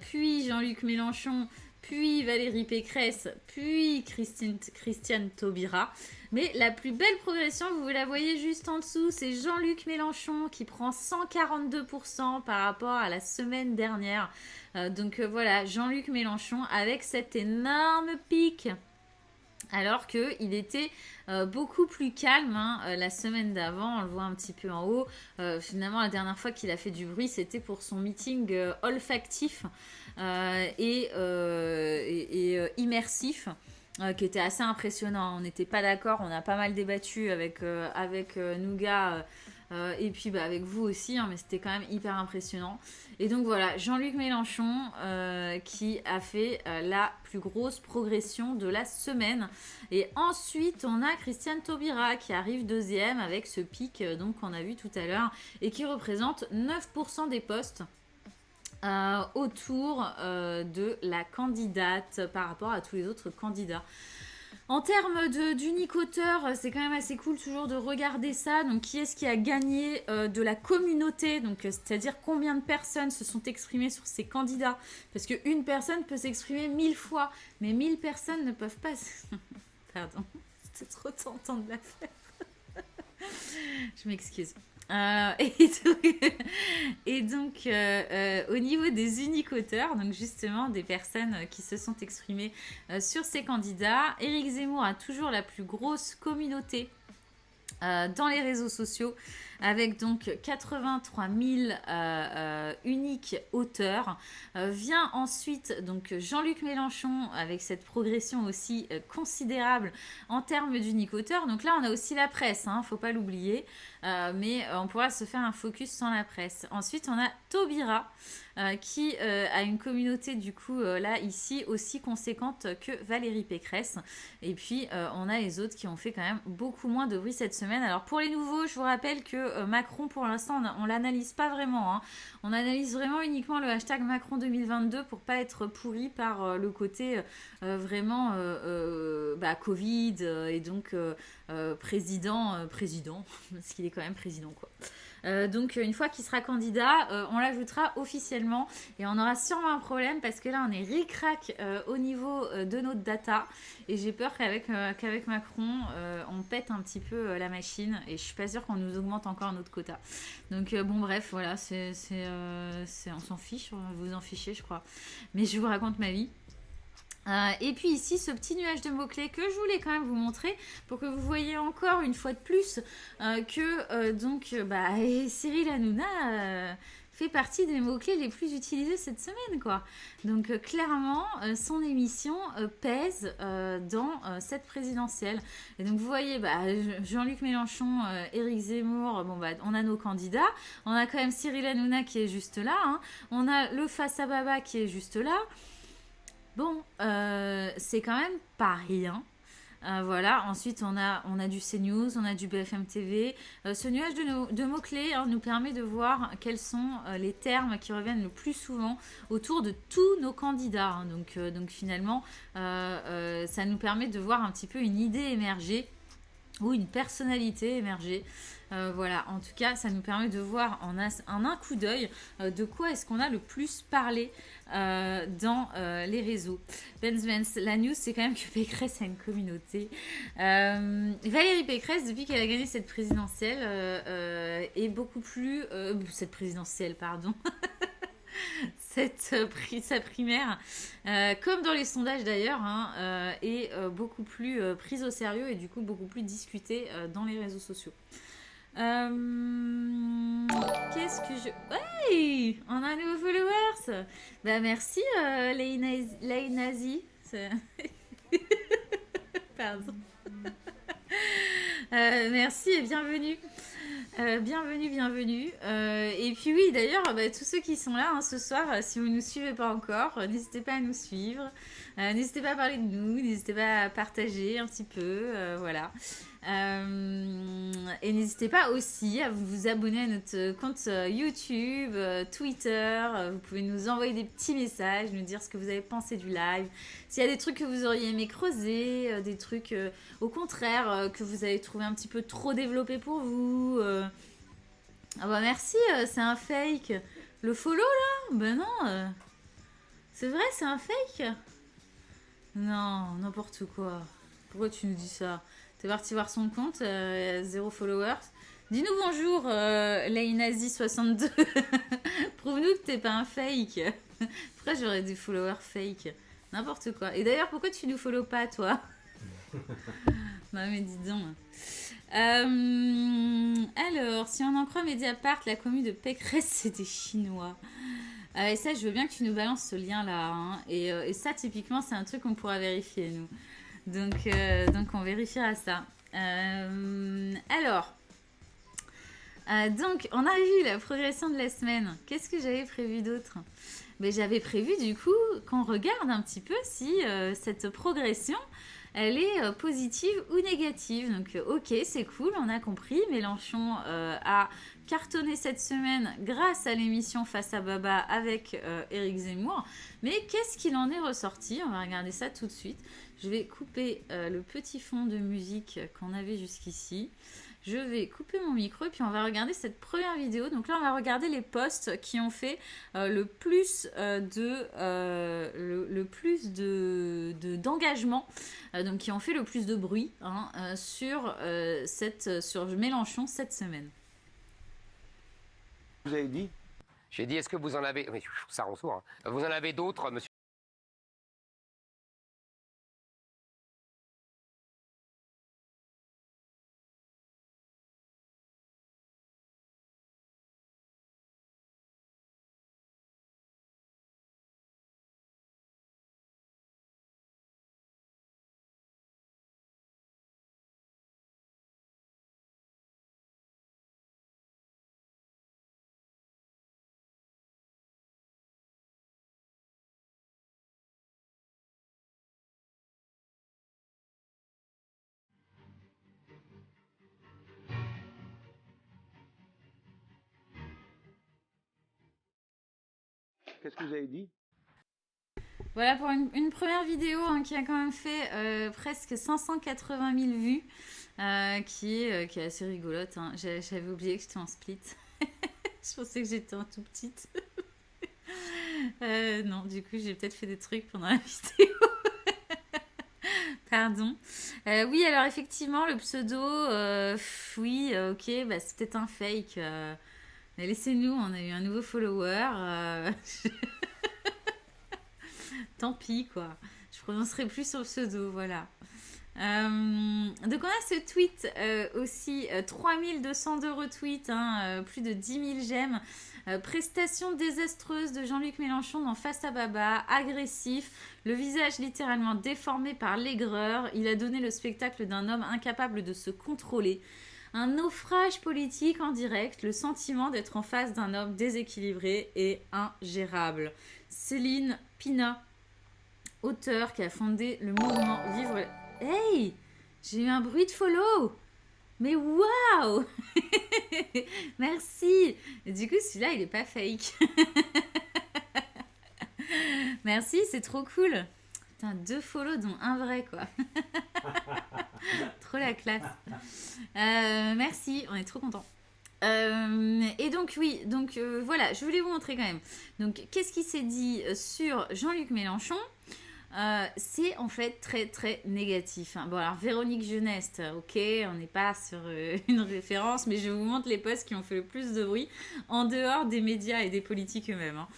Puis Jean-Luc Mélenchon. Puis Valérie Pécresse. Puis Christiane Taubira. Mais la plus belle progression, vous la voyez juste en dessous, c'est Jean-Luc Mélenchon qui prend 142% par rapport à la semaine dernière. Donc voilà, Jean-Luc Mélenchon avec cet énorme pic. Alors qu'il était beaucoup plus calme hein, la semaine d'avant, on le voit un petit peu en haut. Finalement, la dernière fois qu'il a fait du bruit, c'était pour son meeting olfactif et immersif. Qui était assez impressionnant. On n'était pas d'accord, on a pas mal débattu avec Nougat et puis avec vous aussi, hein, mais c'était quand même hyper impressionnant. Et donc voilà, Jean-Luc Mélenchon qui a fait la plus grosse progression de la semaine. Et ensuite, on a Christiane Taubira qui arrive deuxième avec ce pic donc qu'on a vu tout à l'heure et qui représente 9% des postes. Autour de la candidate par rapport à tous les autres candidats. En termes d'unique auteur, c'est quand même assez cool toujours de regarder ça. Donc, qui est-ce qui a gagné de la communauté? Donc, c'est-à-dire combien de personnes se sont exprimées sur ces candidats? Parce qu'une personne peut s'exprimer 1000 fois, mais 1000 personnes ne peuvent pas... Pardon, c'était trop tentant de la faire. Je m'excuse. Et donc au niveau des uniques auteurs, donc justement des personnes qui se sont exprimées sur ces candidats, Éric Zemmour a toujours la plus grosse communauté dans les réseaux sociaux avec donc 83 000 uniques auteurs. Vient ensuite donc Jean-Luc Mélenchon avec cette progression aussi considérable en termes d'uniques auteurs. Donc là, on a aussi la presse, hein, faut pas l'oublier, mais on pourra se faire un focus sans la presse. Ensuite, on a Taubira qui a une communauté du coup là ici aussi conséquente que Valérie Pécresse. Et puis on a les autres qui ont fait quand même beaucoup moins de bruit cette semaine. Alors pour les nouveaux, je vous rappelle que Macron pour l'instant on l'analyse pas vraiment. Hein. On analyse vraiment uniquement le hashtag Macron 2022 pour pas être pourri par le côté vraiment Covid et donc président parce qu'il est quand même président quoi. Donc une fois qu'il sera candidat, on l'ajoutera officiellement et on aura sûrement un problème parce que là on est ric-rac au niveau de notre data et j'ai peur qu'avec Macron on pète un petit peu la machine et je suis pas sûre qu'on nous augmente encore notre quota. Donc bon bref voilà, on s'en fiche, vous en fichez je crois, mais je vous raconte ma vie. Et puis ici, ce petit nuage de mots-clés que je voulais quand même vous montrer pour que vous voyez encore une fois de plus que Cyril Hanouna fait partie des mots-clés les plus utilisés cette semaine, quoi. Donc clairement, son émission pèse dans cette présidentielle. Et donc vous voyez, Jean-Luc Mélenchon, Éric Zemmour, on a nos candidats. On a quand même Cyril Hanouna qui est juste là. Hein. On a le Face à Baba qui est juste là. Bon, c'est quand même pas rien. Voilà, ensuite on a du CNews, on a du BFM TV. Ce nuage de mots-clés nous permet de voir quels sont les termes qui reviennent le plus souvent autour de tous nos candidats. Hein. Donc finalement, ça nous permet de voir un petit peu une idée émerger ou une personnalité émerger. Voilà, en tout cas, ça nous permet de voir en un coup d'œil de quoi est-ce qu'on a le plus parlé dans les réseaux. Benz, la news, c'est quand même que Pécresse a une communauté. Valérie Pécresse, depuis qu'elle a gagné cette présidentielle, est beaucoup plus... cette présidentielle, pardon. Sa primaire, comme dans les sondages d'ailleurs, est beaucoup plus prise au sérieux et du coup beaucoup plus discutée dans les réseaux sociaux. Qu'est-ce que je... Hey, on a un nouveau followers. Merci Leinazi. Pardon. Merci et bienvenue. Bienvenue. Et puis oui, d'ailleurs, tous ceux qui sont là ce soir, si vous ne nous suivez pas encore, n'hésitez pas à nous suivre. N'hésitez pas à parler de nous, n'hésitez pas à partager un petit peu. Voilà. Et n'hésitez pas aussi à vous abonner à notre compte YouTube, Twitter. Vous pouvez nous envoyer des petits messages, nous dire ce que vous avez pensé du live. S'il y a des trucs que vous auriez aimé creuser, des trucs au contraire que vous avez trouvé un petit peu trop développés pour vous. Ah bah merci, c'est un fake. Le follow là? Ben non. C'est vrai, c'est un fake? Non, n'importe quoi. Pourquoi tu nous dis ça? T'es parti voir son compte, 0 followers. Dis-nous bonjour, Leinazi62. Prouve-nous que t'es pas un fake. Pourquoi j'aurais des followers fake? N'importe quoi. Et d'ailleurs, pourquoi tu nous follow pas, toi? Non, mais dis donc. Alors, si on en croit Mediapart, la commune de Pécresse, c'est des Chinois. Et ça, je veux bien que tu nous balances ce lien-là. Hein. Et ça, typiquement, c'est un truc qu'on pourra vérifier, nous. Donc on vérifiera ça. Alors, donc, on a vu la progression de la semaine. Qu'est-ce que j'avais prévu d'autre? Mais j'avais prévu, du coup, qu'on regarde un petit peu si cette progression, elle est positive ou négative. Donc, ok, c'est cool, on a compris. Mélenchon a cartonné cette semaine grâce à l'émission Face à Baba avec Éric Zemmour. Mais qu'est-ce qu'il en est ressorti? On va regarder ça tout de suite. Je vais couper le petit fond de musique qu'on avait jusqu'ici. Je vais couper mon micro et puis on va regarder cette première vidéo. Donc là, on va regarder les posts qui ont fait le plus d'engagement, donc qui ont fait le plus de bruit hein, sur Mélenchon cette semaine. Vous avez dit? J'ai dit, est-ce que vous en avez... Oui, ça rend sourd. Hein. Vous en avez d'autres, monsieur? Qu'est-ce que vous avez dit? Voilà pour une première vidéo hein, qui a quand même fait presque 580 000 vues, qui est assez rigolote. Hein. J'avais oublié que j'étais en split. Je pensais que j'étais en tout petite. Non, du coup, j'ai peut-être fait des trucs pendant la vidéo. Pardon. Oui, alors effectivement, le pseudo, oui, ok, bah, c'est peut-être un fake. Mais laissez-nous, on a eu un nouveau follower. Tant pis, quoi. Je prononcerai plus son pseudo, voilà. Donc on a ce tweet aussi, 3202 retweets, hein, plus de 10 000 j'aime. Prestation désastreuse de Jean-Luc Mélenchon dans Face à Baba, agressif, le visage littéralement déformé par l'aigreur. Il a donné le spectacle d'un homme incapable de se contrôler. Un naufrage politique en direct, le sentiment d'être en face d'un homme déséquilibré et ingérable. Céline Pina, auteur qui a fondé le mouvement Vivre... Hey, j'ai eu un bruit de follow. Mais waouh. Merci. Et du coup, celui-là, il est pas fake. Merci, c'est trop cool. Putain, 2 follow dont un vrai, quoi. Trop la classe. Merci, on est trop contents. Et donc oui, donc voilà, je voulais vous montrer quand même. Donc qu'est-ce qui s'est dit sur Jean-Luc Mélenchon? C'est en fait très très négatif. Hein. Bon alors Véronique Jeunesse, ok, on n'est pas sur une référence, mais je vous montre les posts qui ont fait le plus de bruit en dehors des médias et des politiques eux-mêmes. Hein.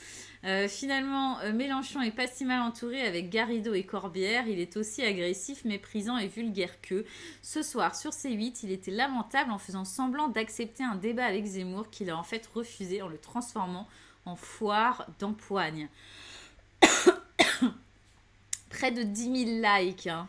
Finalement, Mélenchon est pas si mal entouré avec Garrido et Corbière. Il est aussi agressif, méprisant et vulgaire qu'eux. Ce soir, sur C8, il était lamentable en faisant semblant d'accepter un débat avec Zemmour qu'il a en fait refusé en le transformant en foire d'empoigne. Près de 10 000 likes, hein.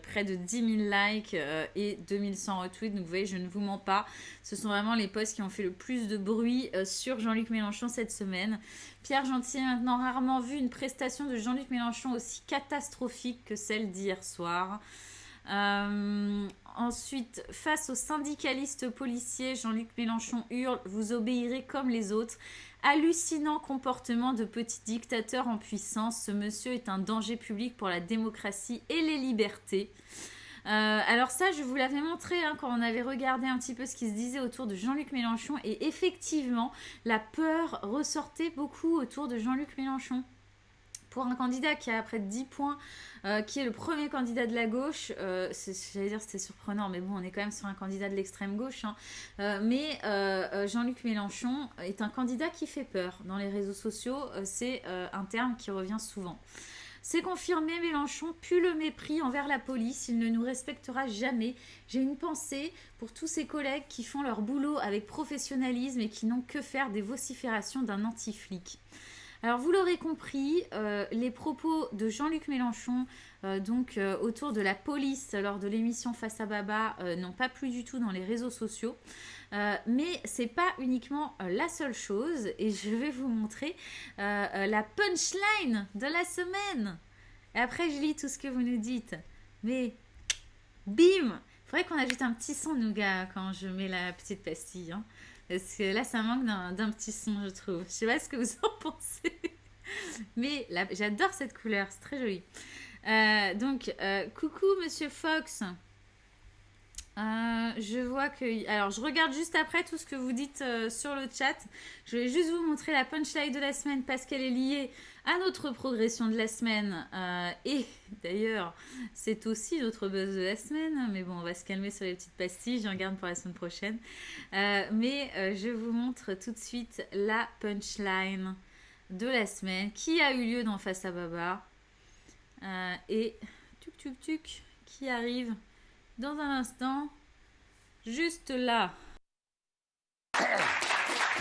Près de 10 000 likes et 2100 retweets. Donc vous voyez, je ne vous mens pas. Ce sont vraiment les posts qui ont fait le plus de bruit sur Jean-Luc Mélenchon cette semaine. Pierre Gentil a maintenant rarement vu une prestation de Jean-Luc Mélenchon aussi catastrophique que celle d'hier soir. Ensuite, face aux syndicalistes policiers, Jean-Luc Mélenchon hurle « Vous obéirez comme les autres ». Hallucinant comportement de petit dictateur en puissance. Ce monsieur est un danger public pour la démocratie et les libertés. Alors ça, je vous l'avais montré quand on avait regardé un petit peu ce qui se disait autour de Jean-Luc Mélenchon. Et effectivement, la peur ressortait beaucoup autour de Jean-Luc Mélenchon. Pour un candidat qui a près de 10 points, qui est le premier candidat de la gauche, j'allais dire c'était surprenant, mais bon, on est quand même sur un candidat de l'extrême gauche. Mais Jean-Luc Mélenchon est un candidat qui fait peur. Dans les réseaux sociaux, c'est un terme qui revient souvent. C'est confirmé, Mélenchon pue le mépris envers la police, il ne nous respectera jamais. J'ai une pensée pour tous ses collègues qui font leur boulot avec professionnalisme et qui n'ont que faire des vociférations d'un anti-flic. Alors vous l'aurez compris, les propos de Jean-Luc Mélenchon autour de la police lors de l'émission Face à Baba n'ont pas plu du tout dans les réseaux sociaux. Mais c'est pas uniquement la seule chose et je vais vous montrer la punchline de la semaine. Et après je lis tout ce que vous nous dites. Mais bim! Il faudrait qu'on ajoute un petit son nougat quand je mets la petite pastille. Parce que là, ça manque d'un petit son, je trouve. Je sais pas ce que vous en pensez. Mais là, j'adore cette couleur, c'est très joli. Coucou Monsieur Fox. Je vois que... Alors, je regarde juste après tout ce que vous dites sur le chat. Je vais juste vous montrer la punchline de la semaine parce qu'elle est liée à notre progression de la semaine. Et d'ailleurs, c'est aussi notre buzz de la semaine. Mais bon, on va se calmer sur les petites pastilles. J'en garde pour la semaine prochaine. Je vous montre tout de suite la punchline de la semaine qui a eu lieu dans Face à Baba. Et qui arrive dans un instant, juste là.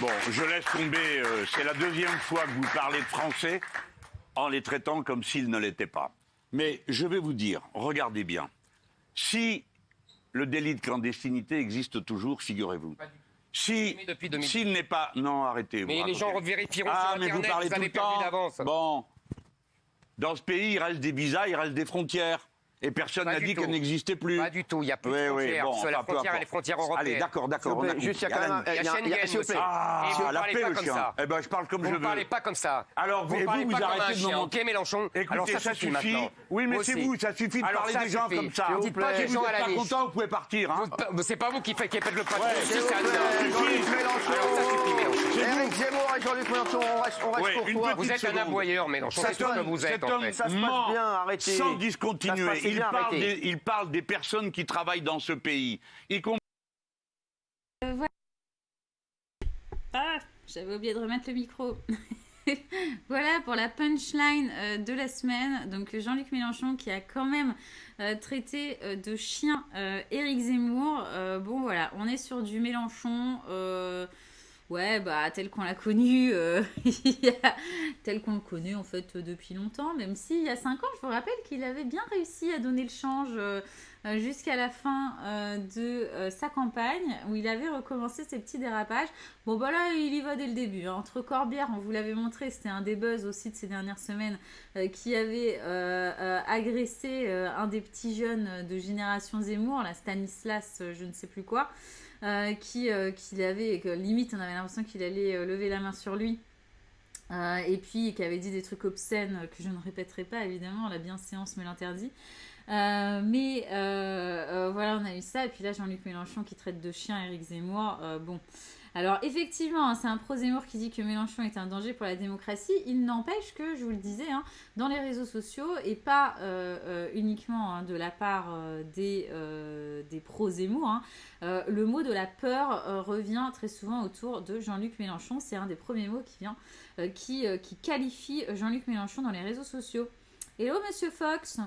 Bon, je laisse tomber, c'est la deuxième fois que vous parlez de français en les traitant comme s'ils ne l'étaient pas. Mais je vais vous dire, regardez bien, si le délit de clandestinité existe toujours, figurez-vous. S'il n'est pas... Non, arrêtez. Mais les gens vérifieront sur mais Internet, vous parlez vous tout avez le temps. perdu d'avance. Bon, dans ce pays, il reste des visas, il reste des frontières. Et personne n'a dit qu'elles n'existaient plus. Pas du tout, il n'y a plus de frontières. Bon, Sur la frontière et les frontières européennes. Allez, d'accord. Juste, il y a quand même... Il y a Schengen, s'il vous plaît. et vous la parlez paix pas au comme chien. ça. Eh ben, je parle comme Vous je ne veux. parlez pas comme ça. Alors, vous parlez pas comme un arrêtez de me chien, mentir. ok Mélenchon? Écoutez, alors ça suffit suffit. maintenant. Oui, mais Moi c'est aussi. vous, ça suffit de Alors parler ça des gens suffit. comme ça. Vous dites pas des Si gens vous à n'êtes la pas niche. content, vous pouvez partir. Hein. C'est pas vous qui faites le patron, Ouais, c'est s'il ça. vous plaît. Jean-Luc Mélenchon. Alors ça suffit, Mélenchon. Éric Zemmour et Jean-Luc Mélenchon, on reste Ouais, pour une toi. Vous êtes un seconde. aboyeur, Mélenchon, c'est tout ce que vous êtes Cet en homme fait. Ça se passe ment bien, arrêtez. sans Ça se discontinuer. passe bien, arrêtez. Il parle des personnes qui travaillent dans ce pays. Y compris Ah, j'avais oublié de remettre le micro. Voilà pour la punchline de la semaine. Donc Jean-Luc Mélenchon qui a quand même traité de chien Éric Zemmour. Bon voilà, on est sur du Mélenchon. Ouais, bah tel qu'on l'a connu, tel qu'on le connaît en fait depuis longtemps. Même si il y a 5 ans, je vous rappelle qu'il avait bien réussi à donner le change jusqu'à la fin de sa campagne, où il avait recommencé ses petits dérapages. Bon bah là, il y va dès le début. Entre Corbière, on vous l'avait montré, c'était un des buzz aussi de ces dernières semaines, qui avait agressé un des petits jeunes de Génération Zemmour, la Stanislas, je ne sais plus quoi. Qui avait, que limite on avait l'impression qu'il allait lever la main sur lui, et puis qui avait dit des trucs obscènes que je ne répéterai pas évidemment, la bienséance me l'interdit. Voilà, on a eu ça, et puis là Jean-Luc Mélenchon qui traite de chien Éric Zemmour. Bon, alors effectivement, c'est un pro-Zemmour qui dit que Mélenchon est un danger pour la démocratie. Il n'empêche que, je vous le disais, dans les réseaux sociaux, et pas uniquement de la part des pro-Zemmour, le mot de la peur revient très souvent autour de Jean-Luc Mélenchon. C'est un des premiers mots qui qualifie Jean-Luc Mélenchon dans les réseaux sociaux. Hello Monsieur Fox.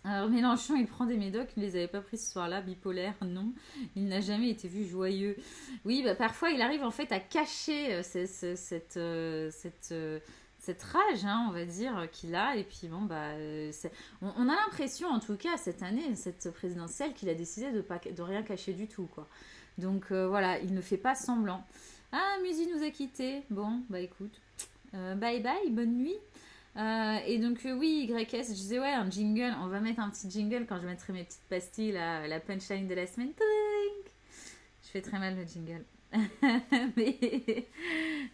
Alors Mélenchon, il prend des médocs, il ne les avait pas pris ce soir-là, bipolaire, non, il n'a jamais été vu joyeux. Oui, bah, parfois il arrive en fait à cacher cette rage, on va dire, qu'il a, et puis bon, bah, on a l'impression en tout cas cette année, cette présidentielle, qu'il a décidé de rien cacher du tout, quoi. Donc voilà, il ne fait pas semblant. Ah, Musi nous a quittés, bon, bah écoute, bye bye, bonne nuit. Et donc, oui, YS, je disais, ouais, un jingle. On va mettre un petit jingle quand je mettrai mes petites pastilles, la punchline de la semaine. Tadink. Je fais très mal le jingle.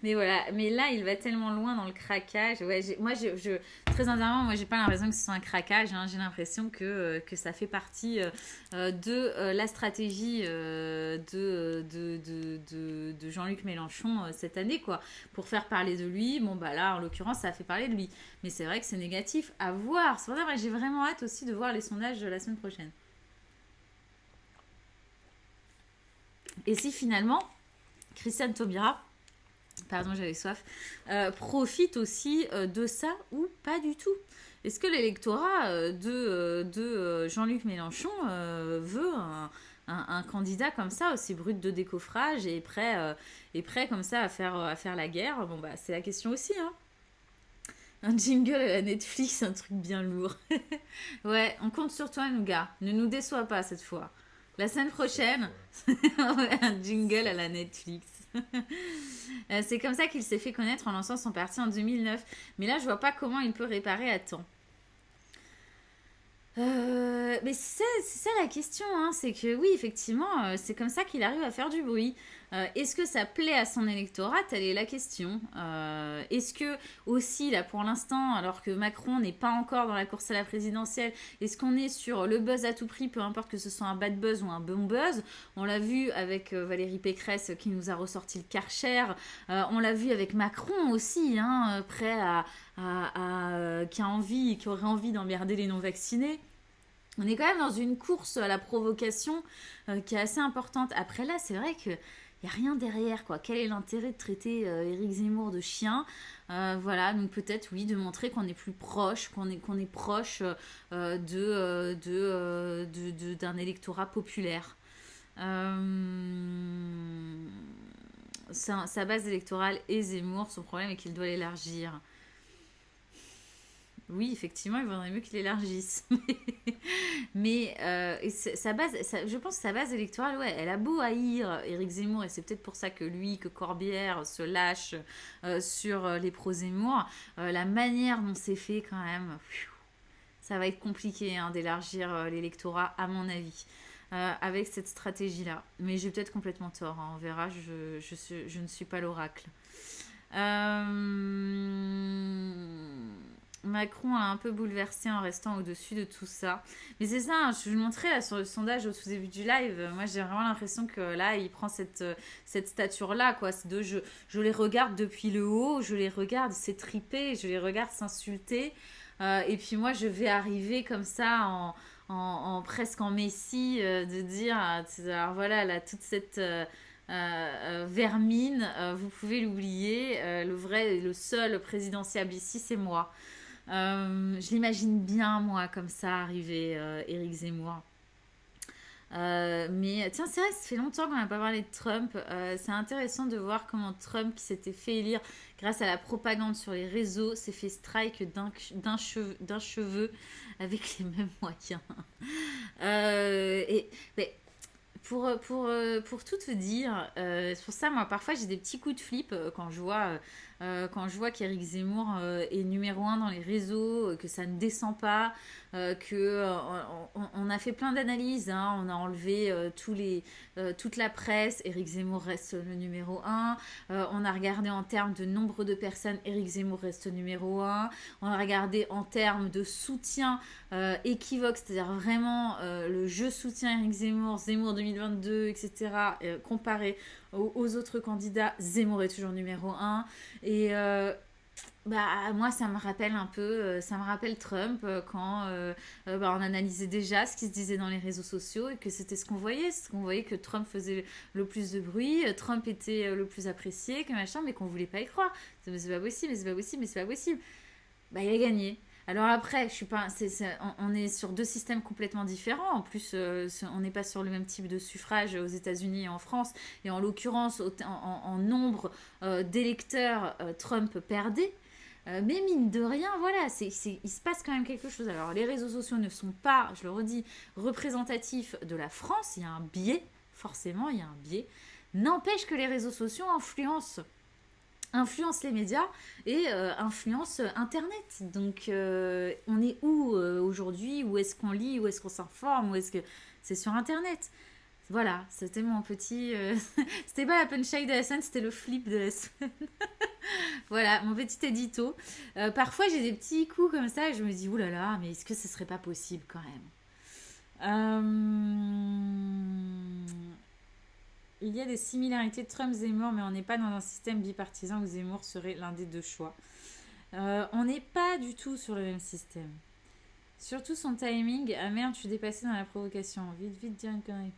mais voilà, mais là il va tellement loin dans le craquage. Ouais, très sincèrement, moi j'ai pas l'impression que ce soit un craquage, hein. J'ai l'impression que ça fait partie de la stratégie de Jean-Luc Mélenchon cette année, quoi, pour faire parler de lui. Bon, bah là en l'occurrence ça a fait parler de lui, mais c'est vrai que c'est négatif à voir. C'est pour ça que j'ai vraiment hâte aussi de voir les sondages de la semaine prochaine. Et si finalement Christiane Taubira, pardon, j'avais soif, profite aussi de ça ou pas du tout? Est-ce que l'électorat de Jean-Luc Mélenchon veut un candidat comme ça, aussi brut de décoffrage et prêt comme ça à faire la guerre? Bon, bah, c'est la question aussi, hein. Un jingle à la Netflix, un truc bien lourd. Ouais, on compte sur toi, Nougat. Ne nous déçois pas cette fois. La semaine prochaine, un jingle à la Netflix. C'est comme ça qu'il s'est fait connaître en lançant son parti en 2009. Mais là, je vois pas comment il peut réparer à temps. Mais c'est ça la question, hein. C'est que oui, effectivement, c'est comme ça qu'il arrive à faire du bruit. Est-ce que ça plaît à son électorat? Telle est la question. Est-ce que aussi, là, pour l'instant, alors que Macron n'est pas encore dans la course à la présidentielle, est-ce qu'on est sur le buzz à tout prix, peu importe que ce soit un bad buzz ou un bon buzz? On l'a vu avec Valérie Pécresse qui nous a ressorti le Karcher. On l'a vu avec Macron aussi, hein, prêt qui aurait envie d'emmerder les non-vaccinés. On est quand même dans une course à la provocation qui est assez importante. Après là, c'est vrai qu'il n'y a rien derrière, quoi. Quel est l'intérêt de traiter Éric Zemmour de chien? Voilà, donc peut-être, oui, de montrer qu'on est plus proche, qu'on est proche d'un électorat populaire. Sa base électorale est Zemmour. Son problème est qu'il doit l'élargir. Oui, effectivement, il vaudrait mieux qu'il élargisse. Mais je pense que sa base électorale, ouais, elle a beau haïr Éric Zemmour, et c'est peut-être pour ça que lui, que Corbière se lâche sur les pro-Zemmour, la manière dont c'est fait quand même, ça va être compliqué, hein, d'élargir l'électorat, à mon avis, avec cette stratégie-là. Mais j'ai peut-être complètement tort, hein, on verra, je ne suis pas l'oracle. Macron a un peu bouleversé en restant au-dessus de tout ça. Mais c'est ça, hein, je vous le montrais là, sur le sondage au tout début du live. Moi, j'ai vraiment l'impression que là, il prend cette stature-là, quoi. Je les regarde depuis le haut, je les regarde s'étriper, je les regarde s'insulter. Et puis moi, je vais arriver comme ça, presque en messie, de dire, alors voilà, là, toute cette... vermine, vous pouvez l'oublier, le seul présidentiable ici, c'est moi. Je l'imagine bien, moi, comme ça, arriver, Éric Zemmour. Mais tiens, c'est vrai, ça fait longtemps qu'on n'a pas parlé de Trump. C'est intéressant de voir comment Trump, qui s'était fait élire grâce à la propagande sur les réseaux, s'est fait strike d'un cheveu avec les mêmes moyens. Pour tout te dire, c'est pour ça, moi, parfois, j'ai des petits coups de flip quand je vois qu'Éric Zemmour est numéro 1 dans les réseaux, que ça ne descend pas, on a fait plein d'analyses, hein, on a enlevé toute la presse, Éric Zemmour reste le numéro 1, on a regardé en termes de nombre de personnes, Éric Zemmour reste numéro 1, on a regardé en termes de soutien équivoque, c'est-à-dire vraiment le je soutiens Éric Zemmour, Zemmour 2022, etc., comparé aux autres candidats, Zemmour est toujours numéro 1. Et moi, ça me rappelle un peu, ça me rappelle Trump quand on analysait déjà ce qui se disait dans les réseaux sociaux et que c'était ce qu'on voyait. C'est qu'on voyait que Trump faisait le plus de bruit, Trump était le plus apprécié, que machin, mais qu'on voulait pas y croire. Mais c'est pas possible, mais c'est pas possible, mais c'est pas possible. Bah, il a gagné. Alors après, on est sur deux systèmes complètement différents. En plus, on n'est pas sur le même type de suffrage aux États-Unis et en France. Et en l'occurrence, en nombre d'électeurs, Trump perdait. Mais mine de rien, voilà, il se passe quand même quelque chose. Alors, les réseaux sociaux ne sont pas, je le redis, représentatifs de la France. Il y a un biais, forcément, il y a un biais. N'empêche que les réseaux sociaux influencent influence les médias et influence Internet. Donc, on est où aujourd'hui? Où est-ce qu'on lit? Où est-ce qu'on s'informe? Où est-ce que... C'est sur Internet. Voilà, c'était mon petit... c'était pas la punchline de la semaine, c'était le flip de la semaine. Voilà, mon petit édito. Parfois, j'ai des petits coups comme ça et je me dis, oulala, mais est-ce que ce serait pas possible quand même? Il y a des similarités de Trump-Zemmour, mais on n'est pas dans un système bipartisan où Zemmour serait l'un des deux choix. On n'est pas du tout sur le même système. Surtout son timing. Ah merde, je suis dépassée dans la provocation. Vite, dire une connerie.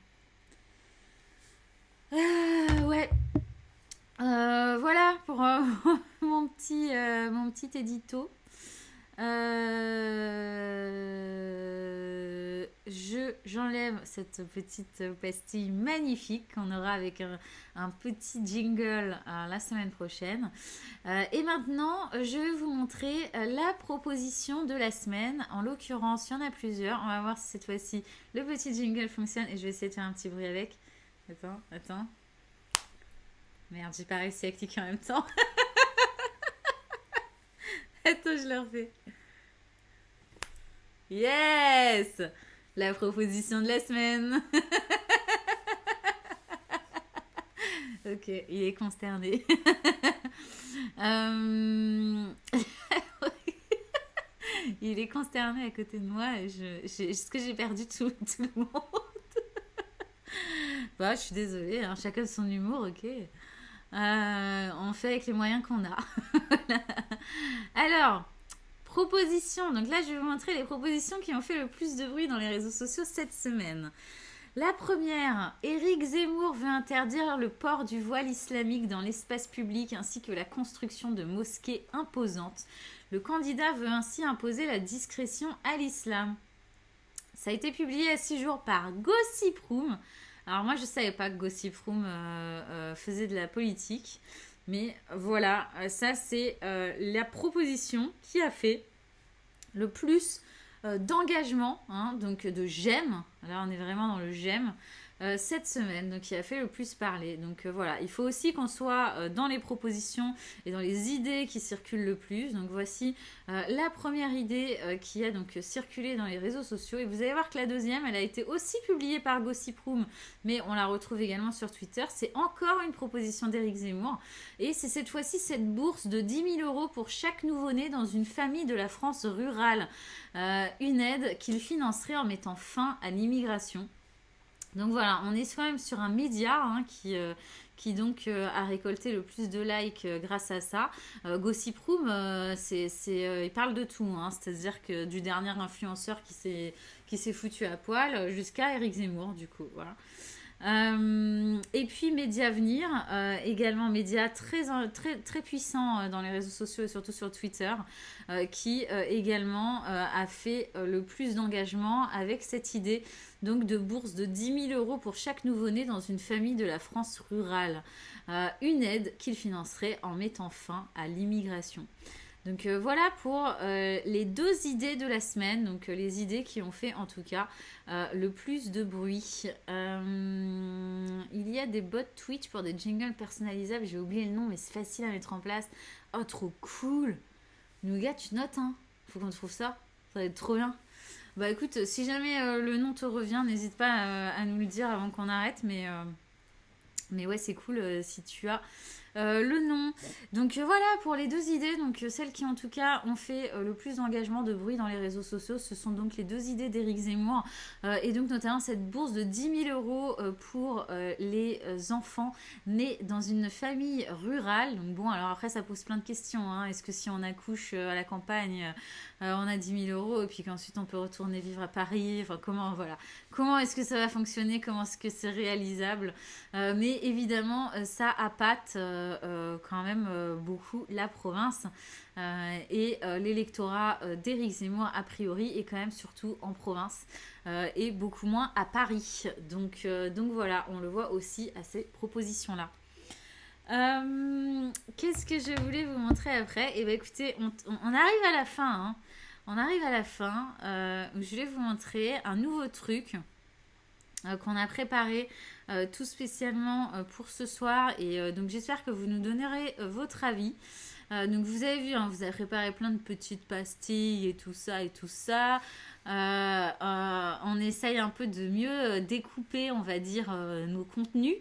Ouais. Voilà pour mon petit édito. J'enlève cette petite pastille magnifique qu'on aura avec un petit jingle la semaine prochaine. Et maintenant, je vais vous montrer la proposition de la semaine. En l'occurrence, il y en a plusieurs. On va voir si cette fois-ci le petit jingle fonctionne et je vais essayer de faire un petit bruit avec. Attends. Merde, j'ai pas réussi à cliquer en même temps. Attends, je le refais. Yes! La proposition de la semaine. Ok, il est consterné. Il est consterné à côté de moi. Est-ce que j'ai perdu tout le monde? Bah, je suis désolée, hein, chacun son humour, ok. On fait avec les moyens qu'on a. Alors, propositions. Donc là, je vais vous montrer les propositions qui ont fait le plus de bruit dans les réseaux sociaux cette semaine. La première, Éric Zemmour veut interdire le port du voile islamique dans l'espace public ainsi que la construction de mosquées imposantes. Le candidat veut ainsi imposer la discrétion à l'islam. Ça a été publié à 6 jours par Gossip Room. Alors moi, je ne savais pas que Gossip Room faisait de la politique. Mais voilà, ça c'est la proposition qui a fait le plus d'engagement, hein, donc de j'aime. Là, on est vraiment dans le j'aime. Cette semaine, donc qui a fait le plus parler. Donc voilà, il faut aussi qu'on soit dans les propositions et dans les idées qui circulent le plus. Donc voici la première idée qui a donc circulé dans les réseaux sociaux. Et vous allez voir que la deuxième, elle a été aussi publiée par Gossip Room, mais on la retrouve également sur Twitter. C'est encore une proposition d'Éric Zemmour. Et c'est cette fois-ci cette bourse de 10 000 € pour chaque nouveau-né dans une famille de la France rurale. Une aide qu'il financerait en mettant fin à l'immigration. Donc voilà, on est quand même sur un média hein, qui donc a récolté le plus de likes grâce à ça. Gossip Room, il parle de tout, hein, c'est-à-dire que du dernier influenceur qui s'est foutu à poil jusqu'à Éric Zemmour, du coup, voilà. Et puis Médiavenir, également média très puissant dans les réseaux sociaux et surtout sur Twitter, qui également a fait le plus d'engagement avec cette idée donc de bourse de 10 000 € pour chaque nouveau-né dans une famille de la France rurale, une aide qu'il financerait en mettant fin à l'immigration. Donc voilà pour les deux idées de la semaine, donc les idées qui ont fait en tout cas le plus de bruit. Il y a des bots Twitch pour des jingles personnalisables, j'ai oublié le nom mais c'est facile à mettre en place. Oh trop cool! Nougat, tu notes hein? Faut qu'on trouve ça, ça va être trop bien. Bah écoute, si jamais le nom te revient, n'hésite pas à nous le dire avant qu'on arrête, mais ouais c'est cool si tu as le nom. Donc voilà pour les deux idées, donc celles qui en tout cas ont fait le plus d'engagement de bruit dans les réseaux sociaux, ce sont donc les deux idées d'Éric Zemmour et donc notamment cette bourse de 10 000 € pour les enfants nés dans une famille rurale. Donc bon, alors après ça pose plein de questions, hein. Est-ce que si on accouche à la campagne on a 10 000 € et puis qu'ensuite on peut retourner vivre à Paris, enfin comment est-ce que ça va fonctionner, comment est-ce que c'est réalisable, mais évidemment ça appâte quand même beaucoup la province et l'électorat d'Éric Zemmour a priori est quand même surtout en province et beaucoup moins à Paris, donc voilà, on le voit aussi à ces propositions là. Qu'est-ce que je voulais vous montrer après? Et bien écoutez, on arrive à la fin, hein. On arrive à la fin. Je vais vous montrer un nouveau truc qu'on a préparé tout spécialement pour ce soir. Et donc j'espère que vous nous donnerez votre avis. Donc vous avez vu, hein, vous avez préparé plein de petites pastilles et tout ça et tout ça. On essaye un peu de mieux découper, on va dire, nos contenus.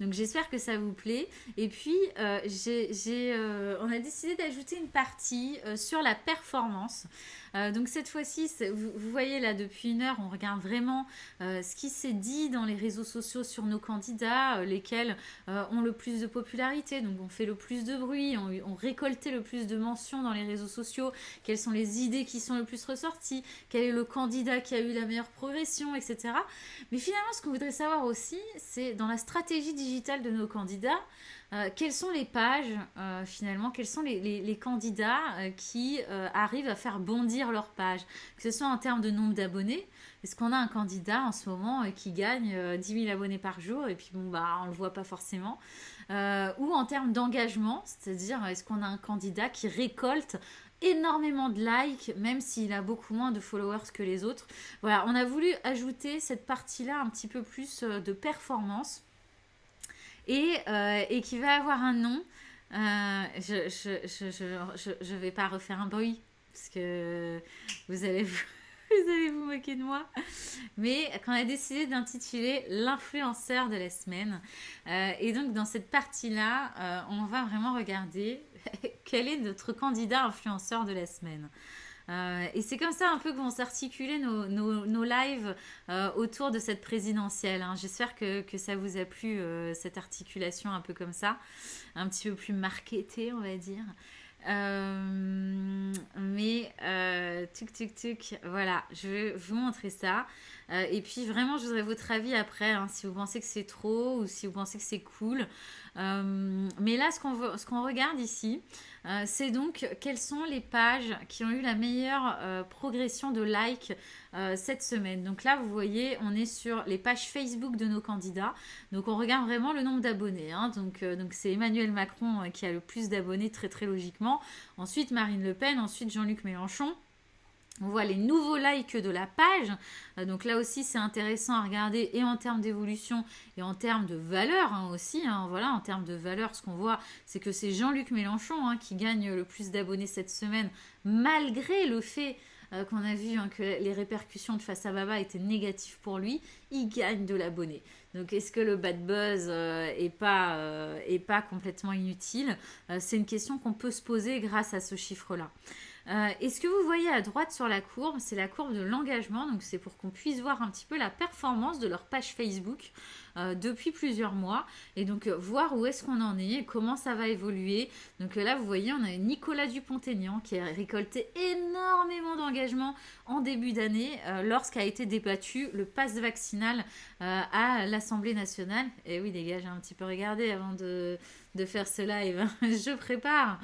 Donc j'espère que ça vous plaît. Et puis on a décidé d'ajouter une partie sur la performance. Donc cette fois-ci, vous voyez là, depuis une heure, on regarde vraiment ce qui s'est dit dans les réseaux sociaux sur nos candidats, lesquels ont le plus de popularité, donc on fait le plus de bruit, on récolté le plus de mentions dans les réseaux sociaux, quelles sont les idées qui sont le plus ressorties, quel est le candidat qui a eu la meilleure progression, etc. Mais finalement, ce qu'on voudrait savoir aussi, c'est dans la stratégie digitale de nos candidats, quelles sont les pages, finalement, quels sont les candidats qui arrivent à faire bondir leur page, que ce soit en termes de nombre d'abonnés. Est-ce qu'on a un candidat en ce moment qui gagne 10 000 abonnés par jour et puis bon, bah, on ne le voit pas forcément, ou en termes d'engagement, c'est-à-dire est-ce qu'on a un candidat qui récolte énormément de likes, même s'il a beaucoup moins de followers que les autres. Voilà, on a voulu ajouter cette partie-là un petit peu plus de performance et qui va avoir un nom. Je vais pas refaire un bruit parce que vous allez vous moquer de moi. Mais qu'on a décidé d'intituler l'influenceur de la semaine. Et donc dans cette partie-là, on va vraiment regarder quel est notre candidat influenceur de la semaine. Et c'est comme ça un peu que vont s'articuler nos lives autour de cette présidentielle, hein. J'espère que ça vous a plu, cette articulation un peu comme ça, un petit peu plus marketée, on va dire. Mais tuc, voilà, je vais vous montrer ça. Et puis vraiment, je voudrais votre avis après, hein, si vous pensez que c'est trop ou si vous pensez que c'est cool. Mais là, ce qu'on regarde ici, c'est donc quelles sont les pages qui ont eu la meilleure progression de likes cette semaine. Donc là, vous voyez, on est sur les pages Facebook de nos candidats. Donc on regarde vraiment le nombre d'abonnés, hein. Donc c'est Emmanuel Macron qui a le plus d'abonnés, très très logiquement. Ensuite Marine Le Pen, ensuite Jean-Luc Mélenchon. On voit les nouveaux likes de la page. Donc là aussi, c'est intéressant à regarder et en termes d'évolution et en termes de valeur, hein, aussi, hein. Voilà, en termes de valeur, ce qu'on voit, c'est que c'est Jean-Luc Mélenchon, hein, qui gagne le plus d'abonnés cette semaine, malgré le fait qu'on a vu, hein, que les répercussions de Face à Baba étaient négatives pour lui. Il gagne de l'abonné. Donc est-ce que le bad buzz est pas complètement inutile? C'est une question qu'on peut se poser grâce à ce chiffre-là. Et ce que vous voyez à droite sur la courbe, c'est la courbe de l'engagement. Donc c'est pour qu'on puisse voir un petit peu la performance de leur page Facebook depuis plusieurs mois. Et donc voir où est-ce qu'on en est et comment ça va évoluer. Donc là, vous voyez, on a Nicolas Dupont-Aignan qui a récolté énormément d'engagement en début d'année lorsqu'a été débattu le pass vaccinal à l'Assemblée nationale. Et oui, les gars, j'ai un petit peu regardé avant de faire ce live, hein. Je prépare.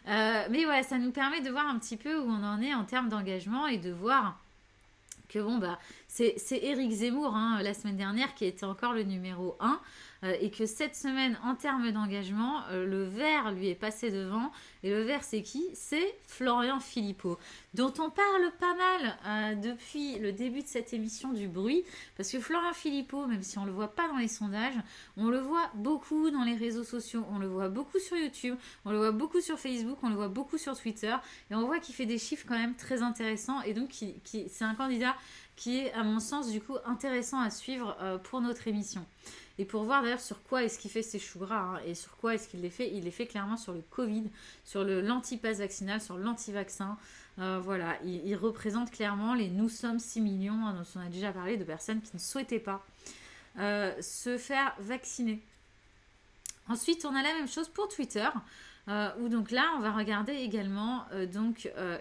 Mais ouais, ça nous permet de voir un petit peu où on en est en termes d'engagement et de voir que bon, bah, c'est Éric Zemmour, hein, la semaine dernière, qui était encore le numéro 1, et que cette semaine, en termes d'engagement, le vert lui est passé devant. Et le vert, c'est qui? C'est Florian Philippot, dont on parle pas mal depuis le début de cette émission du bruit, parce que Florian Philippot, même si on le voit pas dans les sondages, on le voit beaucoup dans les réseaux sociaux, on le voit beaucoup sur YouTube, on le voit beaucoup sur Facebook, on le voit beaucoup sur Twitter, et on voit qu'il fait des chiffres quand même très intéressants, et donc c'est un candidat qui est, à mon sens, du coup, intéressant à suivre pour notre émission. Et pour voir d'ailleurs sur quoi est-ce qu'il fait ses choux gras, hein, et sur quoi est-ce qu'il les fait, il les fait clairement sur le Covid, sur l'anti-pass vaccinal, sur l'anti-vaccin. Voilà, il représente clairement les nous sommes 6 millions, hein, dont on a déjà parlé, de personnes qui ne souhaitaient pas se faire vacciner. Ensuite, on a la même chose pour Twitter. Où donc là, on va regarder également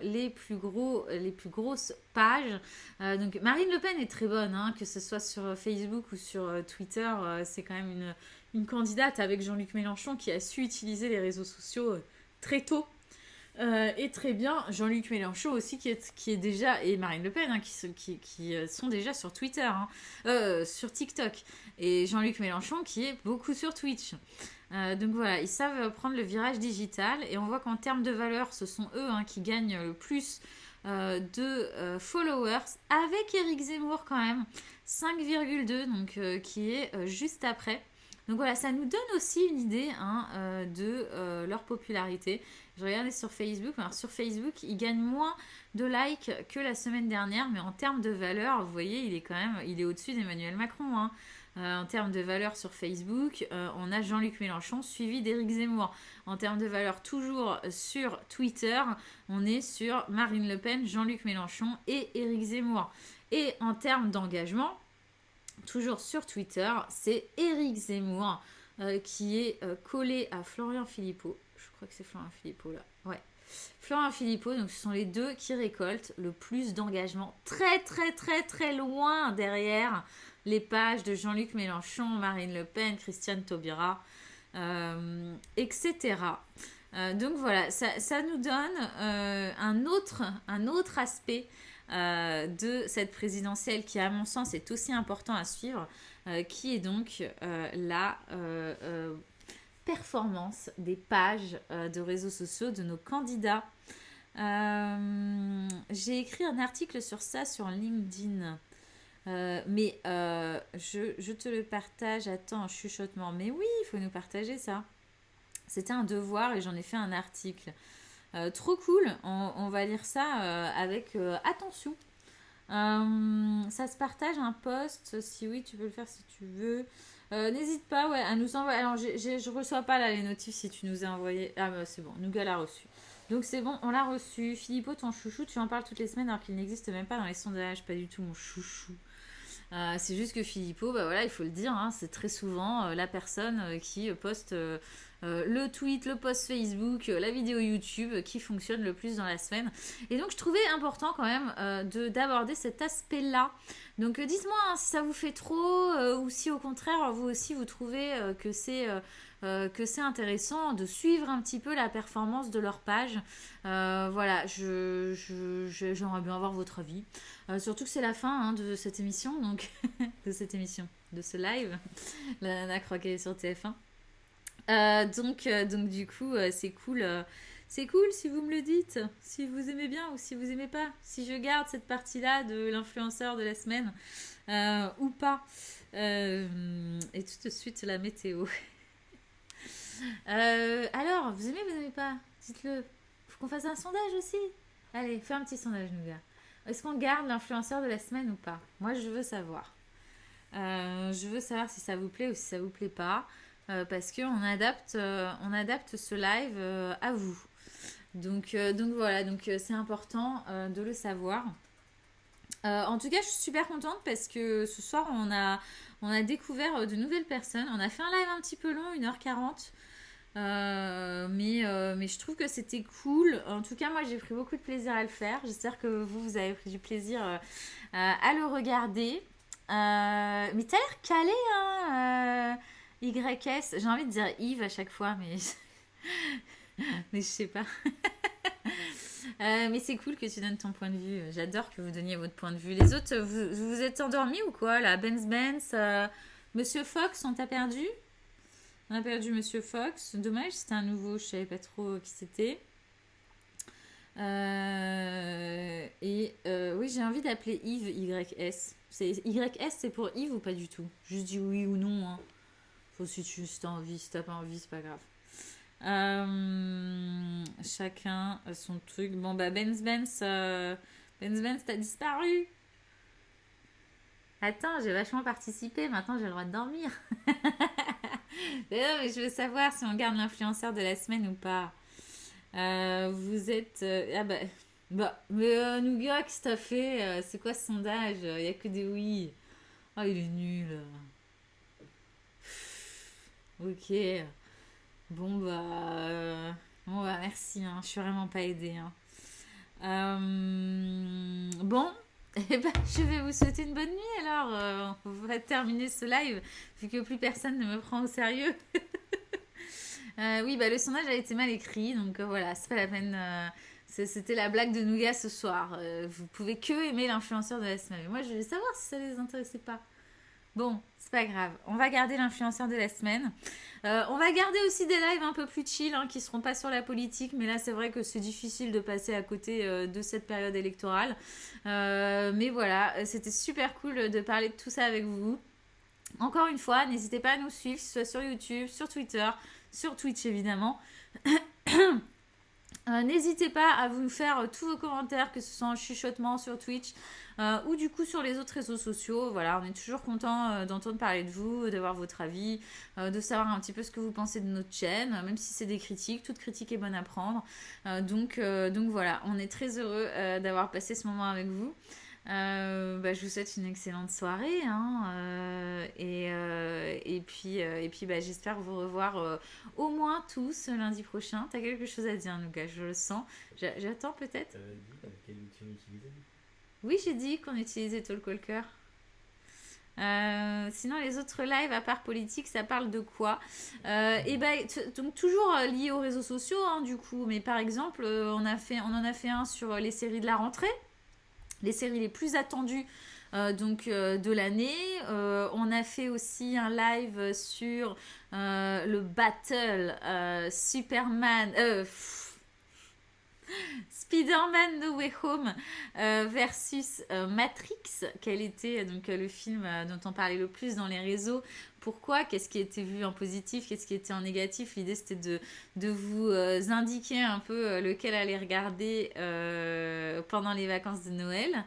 les plus grosses pages. Donc Marine Le Pen est très bonne, hein, que ce soit sur Facebook ou sur Twitter. C'est quand même une candidate avec Jean-Luc Mélenchon qui a su utiliser les réseaux sociaux très tôt. Et très bien, Jean-Luc Mélenchon aussi qui est déjà, et Marine Le Pen, hein, qui sont déjà sur Twitter, hein, sur TikTok. Et Jean-Luc Mélenchon qui est beaucoup sur Twitch. Donc voilà, ils savent prendre le virage digital, et on voit qu'en termes de valeur, ce sont eux, hein, qui gagnent le plus de followers, avec Éric Zemmour quand même, 5,2, donc qui est juste après. Donc voilà, ça nous donne aussi une idée de leur popularité. Je regardais sur Facebook. Alors sur Facebook, ils gagnent moins de likes que la semaine dernière, mais en termes de valeur, vous voyez, il est au-dessus d'Emmanuel Macron. En termes de valeur sur Facebook, on a Jean-Luc Mélenchon suivi d'Éric Zemmour. En termes de valeur, toujours sur Twitter, on est sur Marine Le Pen, Jean-Luc Mélenchon et Éric Zemmour. Et en termes d'engagement, toujours sur Twitter, c'est Éric Zemmour qui est collé à Florian Philippot. Je crois que c'est Florian Philippot là. Ouais. Florian Philippot, donc ce sont les deux qui récoltent le plus d'engagement. Très très très très loin derrière les pages de Jean-Luc Mélenchon, Marine Le Pen, Christiane Taubira, etc. Donc voilà, ça nous donne un autre aspect de cette présidentielle qui, à mon sens, est aussi important à suivre, qui est donc la performance des pages de réseaux sociaux de nos candidats. J'ai écrit un article sur ça sur LinkedIn. Mais je te le partage. Attends, chuchotement. Mais oui, il faut nous partager ça. C'était un devoir et j'en ai fait un article. Trop cool. On va lire ça avec attention. Ça se partage un post. Si oui, tu peux le faire si tu veux. N'hésite pas à nous envoyer. Alors, je reçois pas là les notifs si tu nous as envoyé. Ah, bah, c'est bon. Nougat l'a reçu. Donc, c'est bon, on l'a reçu. Philippot, ton chouchou, tu en parles toutes les semaines alors qu'il n'existe même pas dans les sondages. Pas du tout mon chouchou. C'est juste que Philippot, bah voilà, il faut le dire, c'est très souvent la personne qui poste le tweet, le post Facebook, la vidéo YouTube qui fonctionne le plus dans la semaine. Et donc je trouvais important quand même d'aborder cet aspect-là. Donc dites-moi si ça vous fait trop ou si au contraire vous aussi vous trouvez que c'est intéressant de suivre un petit peu la performance de leur page. Voilà, j'aimerais bien avoir votre avis. Surtout que c'est la fin de cette émission, donc de ce live, la nana croquée sur TF1. Donc du coup, c'est cool. C'est cool si vous me le dites, si vous aimez bien ou si vous aimez pas, si je garde cette partie-là de l'influenceur de la semaine ou pas. Et tout de suite la météo. Alors, vous aimez pas? Dites-le. Faut qu'on fasse un sondage aussi. Allez, fais un petit sondage, nous gars. Est-ce qu'on garde l'influenceur de la semaine ou pas? Moi, je veux savoir. Je veux savoir si ça vous plaît ou si ça vous plaît pas. Parce qu'on adapte ce live à vous. Donc voilà, c'est important de le savoir. En tout cas, je suis super contente parce que ce soir, on a découvert de nouvelles personnes. On a fait un live un petit peu long, 1h40. Mais je trouve que c'était cool. En tout cas, moi, j'ai pris beaucoup de plaisir à le faire. J'espère que vous avez pris du plaisir à le regarder. Mais t'as l'air calé, YS. J'ai envie de dire Yves à chaque fois, mais je sais pas. Mais c'est cool que tu donnes ton point de vue. J'adore que vous donniez votre point de vue. Les autres, vous êtes endormis ou quoi là? Benz, Monsieur Fox, on t'a perdu? On a perdu Monsieur Fox. Dommage, c'était un nouveau. Je savais pas trop qui c'était. Oui, j'ai envie d'appeler Yves YS. YS, c'est pour Yves ou pas du tout? Juste dis oui ou non. Faut si t'as envie, si t'as pas envie, c'est pas grave. Chacun son truc. Bon bah Benz, t'as disparu. Attends, j'ai vachement participé. Maintenant, j'ai le droit de dormir. Mais non, mais je veux savoir si on garde l'influenceur de la semaine ou pas. Vous êtes... mais Nougat, qu'est-ce que t'as fait? C'est quoi ce sondage? Il n'y a que des oui. Oh, il est nul. Ok. Bon, merci. Je suis vraiment pas aidée. Bon. Je vais vous souhaiter une bonne nuit alors. On va terminer ce live vu que plus personne ne me prend au sérieux. Oui, le sondage a été mal écrit, donc voilà, c'est pas la peine. C'était la blague de Nougat ce soir. Vous pouvez que aimer l'influenceur de la semaine. Mais moi, je vais savoir si ça les intéressait pas. Bon, c'est pas grave. On va garder l'influenceur de la semaine. On va garder aussi des lives un peu plus chill, hein, qui seront pas sur la politique. Mais là, c'est vrai que c'est difficile de passer à côté de cette période électorale. Mais voilà, c'était super cool de parler de tout ça avec vous. Encore une fois, n'hésitez pas à nous suivre, que ce soit sur YouTube, sur Twitter, sur Twitch évidemment. N'hésitez pas à vous faire tous vos commentaires, que ce soit en chuchotement sur Twitch ou du coup sur les autres réseaux sociaux. Voilà, on est toujours content d'entendre parler de vous, d'avoir votre avis, de savoir un petit peu ce que vous pensez de notre chaîne, même si c'est des critiques. Toute critique est bonne à prendre. Donc voilà, on est très heureux d'avoir passé ce moment avec vous. Je vous souhaite une excellente soirée, hein, et puis j'espère vous revoir au moins tous lundi prochain. T'as quelque chose à dire, Nougat, je le sens. J'attends peut-être. Quel outil on utilisait? Oui, j'ai dit qu'on utilisait Talkwalker. Sinon les autres lives à part politique, ça parle de quoi? Donc toujours lié aux réseaux sociaux, hein, du coup, mais par exemple on en a fait un sur les séries de la rentrée, les séries les plus attendues de l'année. On a fait aussi un live sur le battle Superman Spider-Man No Way Home versus Matrix, quel était le film dont on parlait le plus dans les réseaux. Pourquoi? Qu'est-ce qui était vu en positif? Qu'est-ce qui était en négatif? L'idée, c'était de vous indiquer un peu lequel aller regarder pendant les vacances de Noël.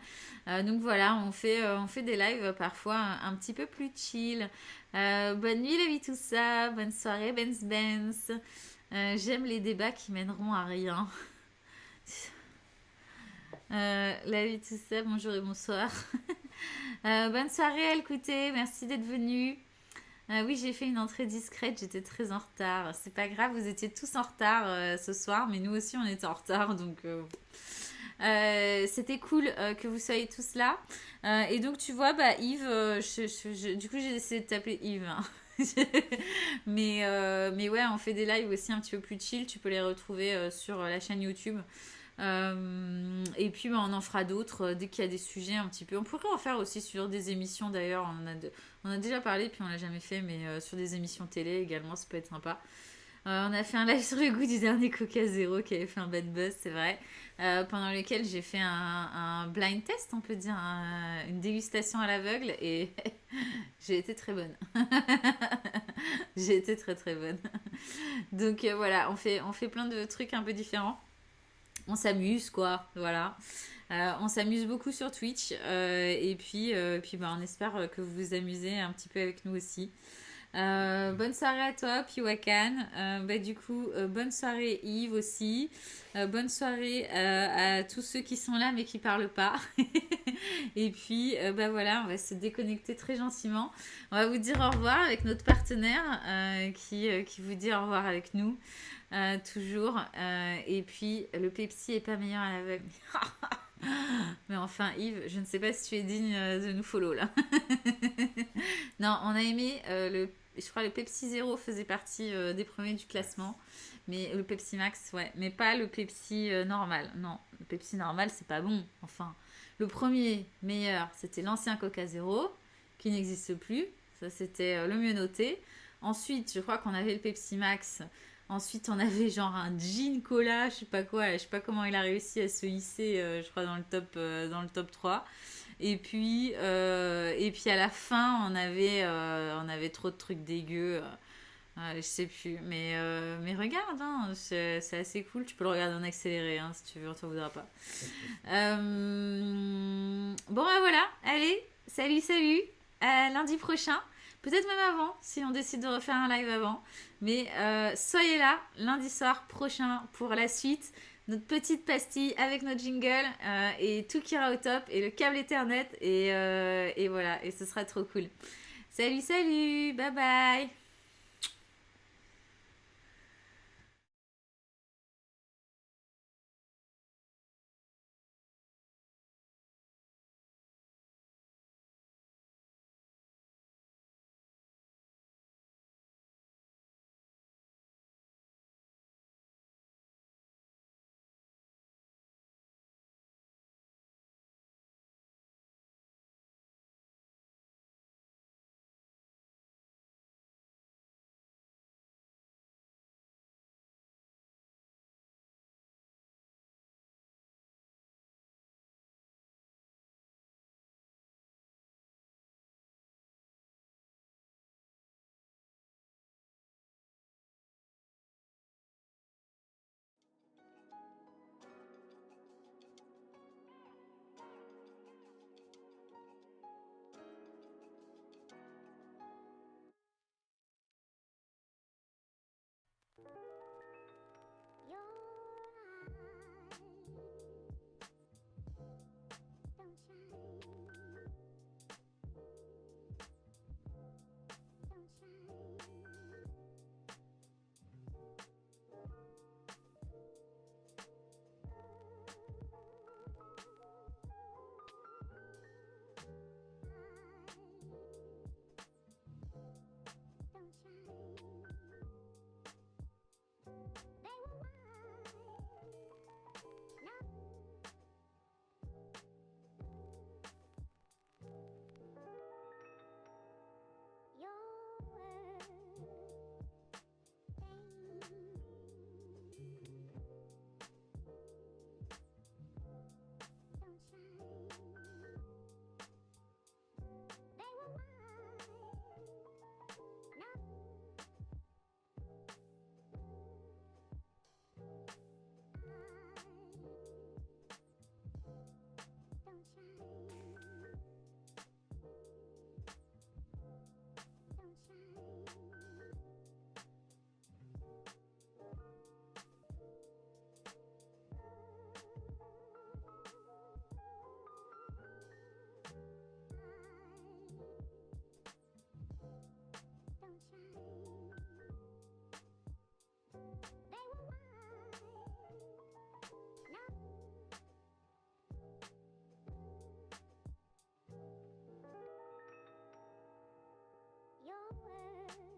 Donc voilà, on fait des lives parfois un petit peu plus chill. Bonne nuit, la vie, tout ça. Bonne soirée, Benz. J'aime les débats qui mèneront à rien. La vie, tout ça, bonjour et bonsoir. Bonne soirée, écoutez, merci d'être venu. Oui, j'ai fait une entrée discrète, j'étais très en retard. C'est pas grave, vous étiez tous en retard ce soir, mais nous aussi on était en retard, donc c'était cool que vous soyez tous là. Et donc tu vois, Yves, du coup j'ai décidé de t'appeler Yves, hein. mais ouais, on fait des lives aussi un petit peu plus chill, tu peux les retrouver sur la chaîne YouTube. Et puis on en fera d'autres dès qu'il y a des sujets un petit peu. On pourrait en faire aussi sur des émissions d'ailleurs. On a déjà parlé puis on l'a jamais fait, mais sur des émissions télé également, ça peut être sympa. On a fait un live sur le goût du dernier Coca Zéro qui avait fait un bad buzz, c'est vrai, pendant lequel j'ai fait un blind test, on peut dire, une dégustation à l'aveugle, et j'ai été très bonne. J'ai été très très bonne. Donc voilà, on fait plein de trucs un peu différents. On s'amuse, quoi, voilà. On s'amuse beaucoup sur Twitch, et puis on espère que vous vous amusez un petit peu avec nous aussi. Bonne soirée à toi, Piwakan. Du coup, bonne soirée Yves aussi. Bonne soirée à tous ceux qui sont là mais qui parlent pas. Et puis, voilà, on va se déconnecter très gentiment. On va vous dire au revoir avec notre partenaire qui vous dit au revoir avec nous. Toujours. Et puis, le Pepsi est pas meilleur à l'aveugle. Mais enfin, Yves, je ne sais pas si tu es digne de nous follow là. Non, on a aimé je crois que le Pepsi Zero faisait partie des premiers du classement. Mais le Pepsi Max, ouais. Mais pas le Pepsi normal. Non, le Pepsi normal, c'est pas bon. Enfin, le premier meilleur, c'était l'ancien Coca Zero, qui n'existe plus. Ça, c'était le mieux noté. Ensuite, je crois qu'on avait le Pepsi Max. Ensuite, on avait genre un gin cola, je sais pas quoi. Je sais pas comment il a réussi à se hisser, je crois, dans le top 3. Et puis à la fin, on avait trop de trucs dégueux. Je sais plus. Mais regarde, hein, c'est assez cool. Tu peux le regarder en accéléré, hein, si tu veux, on t'en voudra pas. Voilà. Allez, salut. À lundi prochain. Peut-être même avant, si on décide de refaire un live avant. Mais soyez là lundi soir prochain pour la suite. Notre petite pastille avec notre jingle et tout qui ira au top et le câble Ethernet et voilà, et ce sera trop cool. Salut, bye bye.